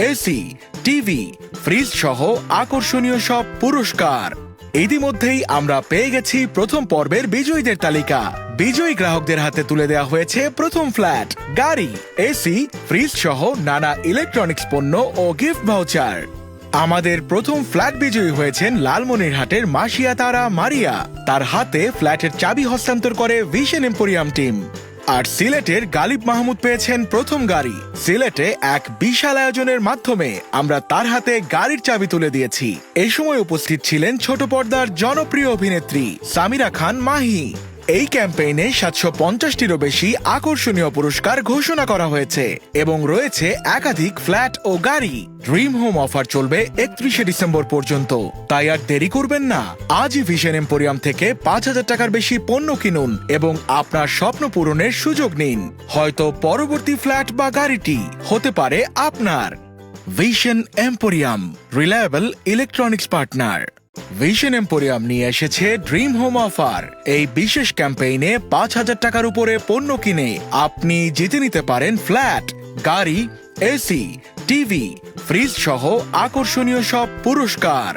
এসি, টিভি, ফ্রিজ সহ আকর্ষণীয় সব পুরস্কার। ইতিমধ্যেই আমরা পেয়ে গেছি প্রথম পর্বের বিজয়ীদের তালিকা। বিজয়ী গ্রাহকদের হাতে তুলে দেওয়া হয়েছে প্রথম ফ্ল্যাট, গাড়ি, এসি, ফ্রিজ সহ নানা ইলেকট্রনিক্স পণ্য ও গিফট ভাউচার। আমাদের প্রথম ফ্ল্যাট বিজয়ী হয়েছেন লালমনিরহাটের মাসিয়া তারা মারিয়া। তার হাতে ফ্ল্যাটের চাবি হস্তান্তর করে ভিশন এম্পোরিয়াম টিম। আর সিলেটের গালিব মাহমুদ পেয়েছেন প্রথম গাড়ি। সিলেটে এক বিশাল আয়োজনের মাধ্যমে আমরা তার হাতে গাড়ির চাবি তুলে দিয়েছি। এই সময় উপস্থিত ছিলেন ছোট পর্দার জনপ্রিয় অভিনেত্রী সামিরা খান মাহি। এই ক্যাম্পেইনে ৭৫০টিরও বেশি আকর্ষণীয় পুরস্কার ঘোষণা করা হয়েছে এবং রয়েছে একাধিক ফ্ল্যাট ও গাড়ি। ড্রিম হোম অফার চলবে ৩১শে ডিসেম্বর পর্যন্ত, তাই আর দেরি করবেন না। আজই ভিশন এম্পোরিয়াম থেকে ৫,০০০ টাকার বেশি পণ্য কিনুন এবং আপনার স্বপ্ন পূরণের সুযোগ নিন। হয়তো পরবর্তী ফ্ল্যাট বা গাড়িটি হতে পারে আপনার। Vision emporium, reliable electronics partner. Vision emporium নিয়ে এসেছে ড্রিম হোম অফার। এই বিশেষ ক্যাম্পেইনে ৫,০০০ টাকার উপরে পণ্য কিনে আপনি জিতে নিতে পারেন ফ্ল্যাট, গাড়ি, এসি, টিভি, ফ্রিজ সহ আকর্ষণীয় সব পুরস্কার।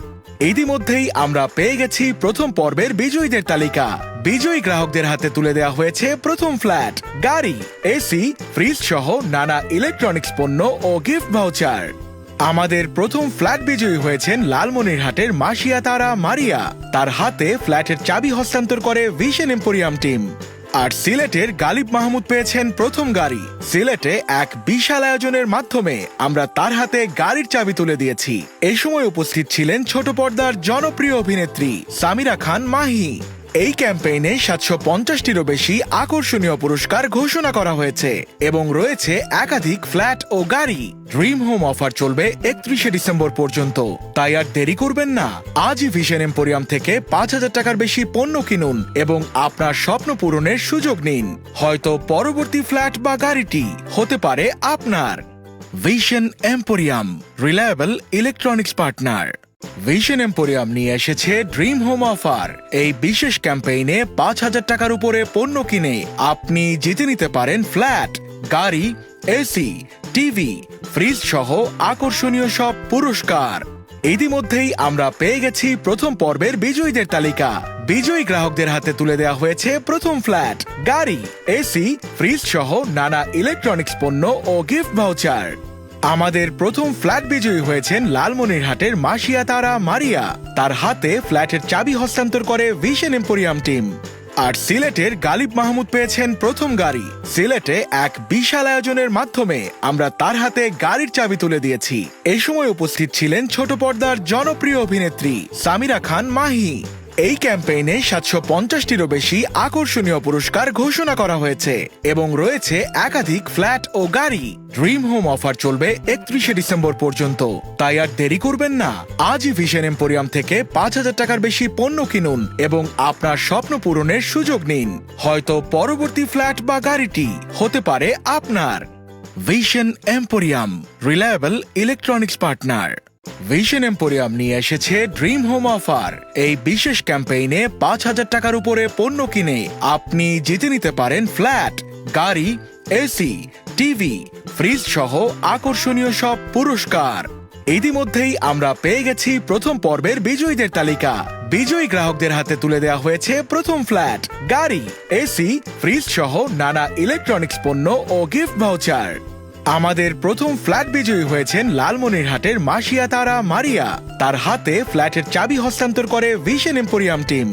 ইতিমধ্যেই আমরা পেয়ে গেছি প্রথম পর্বের বিজয়ীদের তালিকা। বিজয়ী গ্রাহকদের হাতে তুলে দেওয়া হয়েছে প্রথম ফ্ল্যাট, গাড়ি, এসি, ফ্রিজ সহ নানা ইলেকট্রনিক্স পণ্য ও গিফট ভাউচার। আমাদের প্রথম ফ্ল্যাট বিজয়ী হয়েছেন লালমনিরহাটের মাসিয়া তারা মারিয়া। তার হাতে ফ্ল্যাটের চাবি হস্তান্তর করে ভিশন এম্পোরিয়াম টিম। আর সিলেটের গালিব মাহমুদ পেয়েছেন প্রথম গাড়ি। সিলেটে এক বিশাল আয়োজনের মাধ্যমে আমরা তার হাতে গাড়ির চাবি তুলে দিয়েছি। এই সময় উপস্থিত ছিলেন ছোট পর্দার জনপ্রিয় অভিনেত্রী সামিরা খান মাহি। এই ক্যাম্পেইনে ৭৫০টিরও বেশি আকর্ষণীয় পুরস্কার ঘোষণা করা হয়েছে এবং রয়েছে একাধিক ফ্ল্যাট ও গাড়ি। ড্রিম হোম অফার চলবে ৩১শে ডিসেম্বর পর্যন্ত, তাই আর দেরি করবেন না। আজই ভিশন এম্পোরিয়াম থেকে ৫,০০০ টাকার বেশি পণ্য কিনুন এবং আপনার স্বপ্ন পূরণের সুযোগ নিন। হয়তো পরবর্তী ফ্ল্যাট বা গাড়িটি হতে পারে আপনার। Vision emporium, reliable electronics partner. Vision emporium নিয়ে এসেছে ড্রিম হোম অফার। এই বিশেষ ক্যাম্পেইনে ৫,০০০ টাকার উপরে পণ্য কিনে আপনি জিতে নিতে পারেন ফ্ল্যাট, গাড়ি, এসি, টিভি, ফ্রিজ সহ আকর্ষণীয় সব পুরস্কার। ইতিমধ্যেই আমরা পেয়ে গেছি প্রথম পর্বের বিজয়ীদের তালিকা। বিজয়ী গ্রাহকদের হাতে তুলে দেওয়া হয়েছে প্রথম ফ্ল্যাট, গাড়ি, এসি, ফ্রিজ সহ নানা ইলেকট্রনিক্স পণ্য ও গিফট ভাউচার। আমাদের প্রথম ফ্ল্যাট বিজয়ী হয়েছেন লালমনিরহাটের মাসিয়া তারা মারিয়া। তার হাতে ফ্ল্যাটের চাবি হস্তান্তর করে ভিশন এম্পোরিয়াম টিম। আর সিলেটের গালিব মাহমুদ পেয়েছেন প্রথম গাড়ি। সিলেটে এক বিশাল আয়োজনের মাধ্যমে আমরা তার হাতে গাড়ির চাবি তুলে দিয়েছি। এই সময় উপস্থিত ছিলেন ছোট পর্দার জনপ্রিয় অভিনেত্রী সামিরা খান মাহি। এই ক্যাম্পেইনে ৭৫০টিরও বেশি আকর্ষণীয় পুরস্কার ঘোষণা করা হয়েছে এবং রয়েছে একাধিক ফ্ল্যাট ও গাড়ি। ড্রিম হোম অফার চলবে ৩১শে ডিসেম্বর পর্যন্ত, তাই আর দেরি করবেন না। আজই ভিশন এম্পোরিয়াম থেকে ৫,০০০ টাকার বেশি পণ্য কিনুন এবং আপনার স্বপ্ন পূরণের সুযোগ নিন। হয়তো পরবর্তী ফ্ল্যাট বা গাড়িটি হতে পারে আপনার। Vision emporium, reliable electronics partner. Vision emporium নিয়ে এসেছে ড্রিম হোম অফার। এই বিশেষ ক্যাম্পেইনে ৫,০০০ টাকার উপরে পণ্য কিনে আপনি জিতে নিতে পারেন ফ্ল্যাট, গাড়ি, এসি, টিভি, ফ্রিজ সহ আকর্ষণীয় সব পুরস্কার। ইতিমধ্যেই আমরা পেয়ে গেছি প্রথম পর্বের বিজয়ীদের তালিকা। বিজয়ী গ্রাহকদের হাতে তুলে দেওয়া হয়েছে প্রথম ফ্ল্যাট, গাড়ি, এসি, ফ্রিজ সহ নানা ইলেকট্রনিক্স পণ্য ও গিফট ভাউচার। আমাদের প্রথম ফ্ল্যাট বিজয়ী হয়েছেন লালমনিরহাটের মাসিয়া তারা মারিয়া। তার হাতে ফ্ল্যাটের চাবি হস্তান্তর করে ভিশন এম্পোরিয়াম টিম।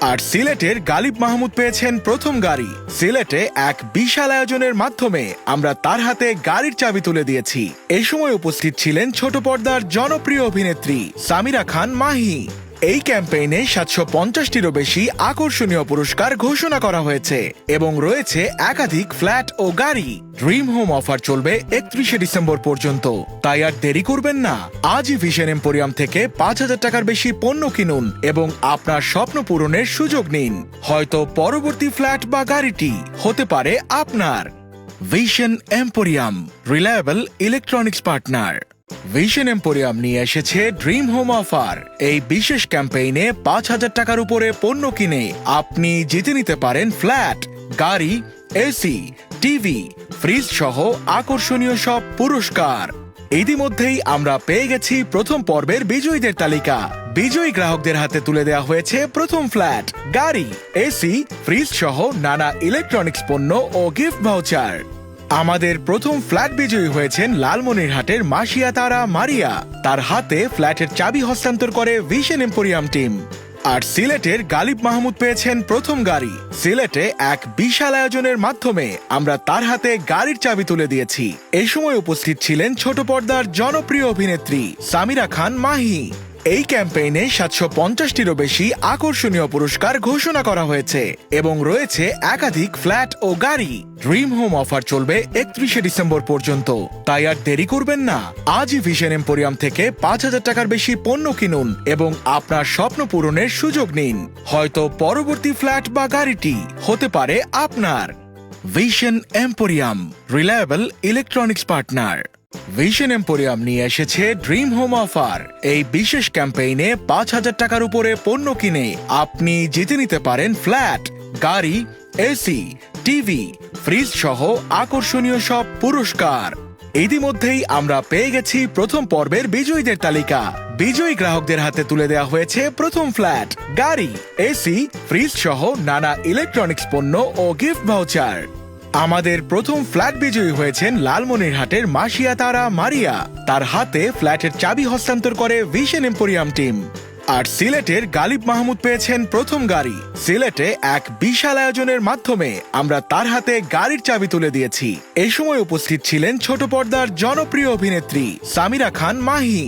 আর সিলেটের গালিব মাহমুদ পেয়েছেন প্রথম গাড়ি। সিলেটে এক বিশাল আয়োজনের মাধ্যমে আমরা তার হাতে গাড়ির চাবি তুলে দিয়েছি। এই সময় উপস্থিত ছিলেন ছোট পর্দার জনপ্রিয় অভিনেত্রী সামিরা খান মাহি। এই ক্যাম্পেইনে ৭৫০টিরও বেশি আকর্ষণীয় পুরস্কার ঘোষণা করা হয়েছে এবং রয়েছে একাধিক ফ্ল্যাট ও গাড়ি। ড্রিম হোম অফার চলবে ৩১শে ডিসেম্বর পর্যন্ত, তাই আর দেরি করবেন না। আজই ভিশন এম্পোরিয়াম থেকে ৫,০০০ টাকার বেশি পণ্য কিনুন এবং আপনার স্বপ্ন পূরণের সুযোগ নিন। হয়তো পরবর্তী ফ্ল্যাট বা গাড়িটি হতে পারে আপনার। Vision emporium, reliable electronics partner. Vision emporium নিয়ে এসেছে ড্রিম হোম অফার। এই বিশেষ ক্যাম্পেইনে ৫,০০০ টাকার উপরে পণ্য কিনে আপনি জিতে নিতে পারেন ফ্ল্যাট, গাড়ি, এসি, টিভি, ফ্রিজ সহ আকর্ষণীয় সব পুরস্কার। ইতিমধ্যেই আমরা পেয়ে গেছি প্রথম পর্বের বিজয়ীদের তালিকা। বিজয়ী গ্রাহকদের হাতে তুলে দেওয়া হয়েছে প্রথম ফ্ল্যাট, গাড়ি, এসি, ফ্রিজ সহ নানা ইলেকট্রনিক্স পণ্য ও গিফট ভাউচার। আমাদের প্রথম ফ্ল্যাট বিজয়ী হয়েছেন লালমনিরহাটের মাসিয়া তারা মারিয়া। তার হাতে ফ্ল্যাটের চাবি হস্তান্তর করে ভিশন এম্পোরিয়াম টিম। আর সিলেটের গালিব মাহমুদ পেয়েছেন প্রথম গাড়ি। সিলেটে এক বিশাল আয়োজনের মাধ্যমে আমরা তার হাতে গাড়ির চাবি তুলে দিয়েছি। এই সময় উপস্থিত ছিলেন ছোট পর্দার জনপ্রিয় অভিনেত্রী সামিরা খান মাহি। এই ক্যাম্পেইনে ৭৫০টিরও বেশি আকর্ষণীয় পুরস্কার ঘোষণা করা হয়েছে এবং রয়েছে একাধিক ফ্ল্যাট ও গাড়ি। ড্রিম হোম অফার চলবে ৩১শে ডিসেম্বর পর্যন্ত, তাই আর দেরি করবেন না। আজই ভিশন এম্পোরিয়াম থেকে ৫,০০০ টাকার বেশি পণ্য কিনুন এবং আপনার স্বপ্ন পূরণের সুযোগ নিন। হয়তো পরবর্তী ফ্ল্যাট বা গাড়িটি হতে পারে আপনার। Vision emporium, reliable electronics partner. Vision emporium নিয়ে এসেছে ড্রিম হোম অফার। এই বিশেষ ক্যাম্পেইনে 5,000 টাকার উপরে পণ্য কিনে আপনি জিতে নিতে পারেন ফ্ল্যাট, গাড়ি, এসি, টিভি, ফ্রিজ সহ আকর্ষণীয় সব পুরস্কার। ইতিমধ্যেই আমরা পেয়ে গেছি প্রথম পর্বের বিজয়ীদের তালিকা। বিজয়ী গ্রাহকদের হাতে তুলে দেওয়া হয়েছে প্রথম ফ্ল্যাট, গাড়ি, এসি, ফ্রিজ সহ নানা ইলেকট্রনিক্স পণ্য ও গিফট ভাউচার। আমাদের প্রথম ফ্ল্যাট বিজয়ী হয়েছেন লালমনিরহাটের মাসিয়া তারা মারিয়া। তার হাতে ফ্ল্যাটের চাবি হস্তান্তর করে ভিশন এম্পোরিয়াম টিম। আর সিলেটের গালিব মাহমুদ পেয়েছেন প্রথম গাড়ি। সিলেটে এক বিশাল আয়োজনের মাধ্যমে আমরা তার হাতে গাড়ির চাবি তুলে দিয়েছি। এই সময় উপস্থিত ছিলেন ছোট পর্দার জনপ্রিয় অভিনেত্রী সামিরা খান মাহি।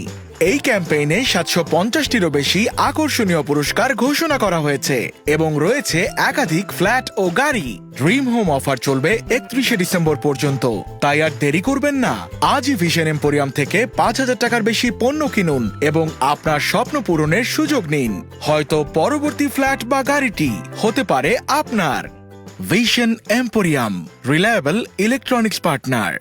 এই ক্যাম্পেইনে 750টিরও বেশি আকর্ষণীয় পুরস্কার ঘোষণা করা হয়েছে এবং রয়েছে একাধিক ফ্ল্যাট ও গাড়ি। ড্রিম হোম অফার চলবে 31শে ডিসেম্বর পর্যন্ত, তাই আর দেরি করবেন না। আজই ভিশন এম্পোরিয়াম থেকে 5,000 টাকার বেশি পণ্য কিনুন এবং আপনার স্বপ্ন পূরণের সুযোগ নিন। হয়তো পরবর্তী ফ্ল্যাট বা গাড়িটি হতে পারে আপনার। Vision emporium, reliable electronics partner.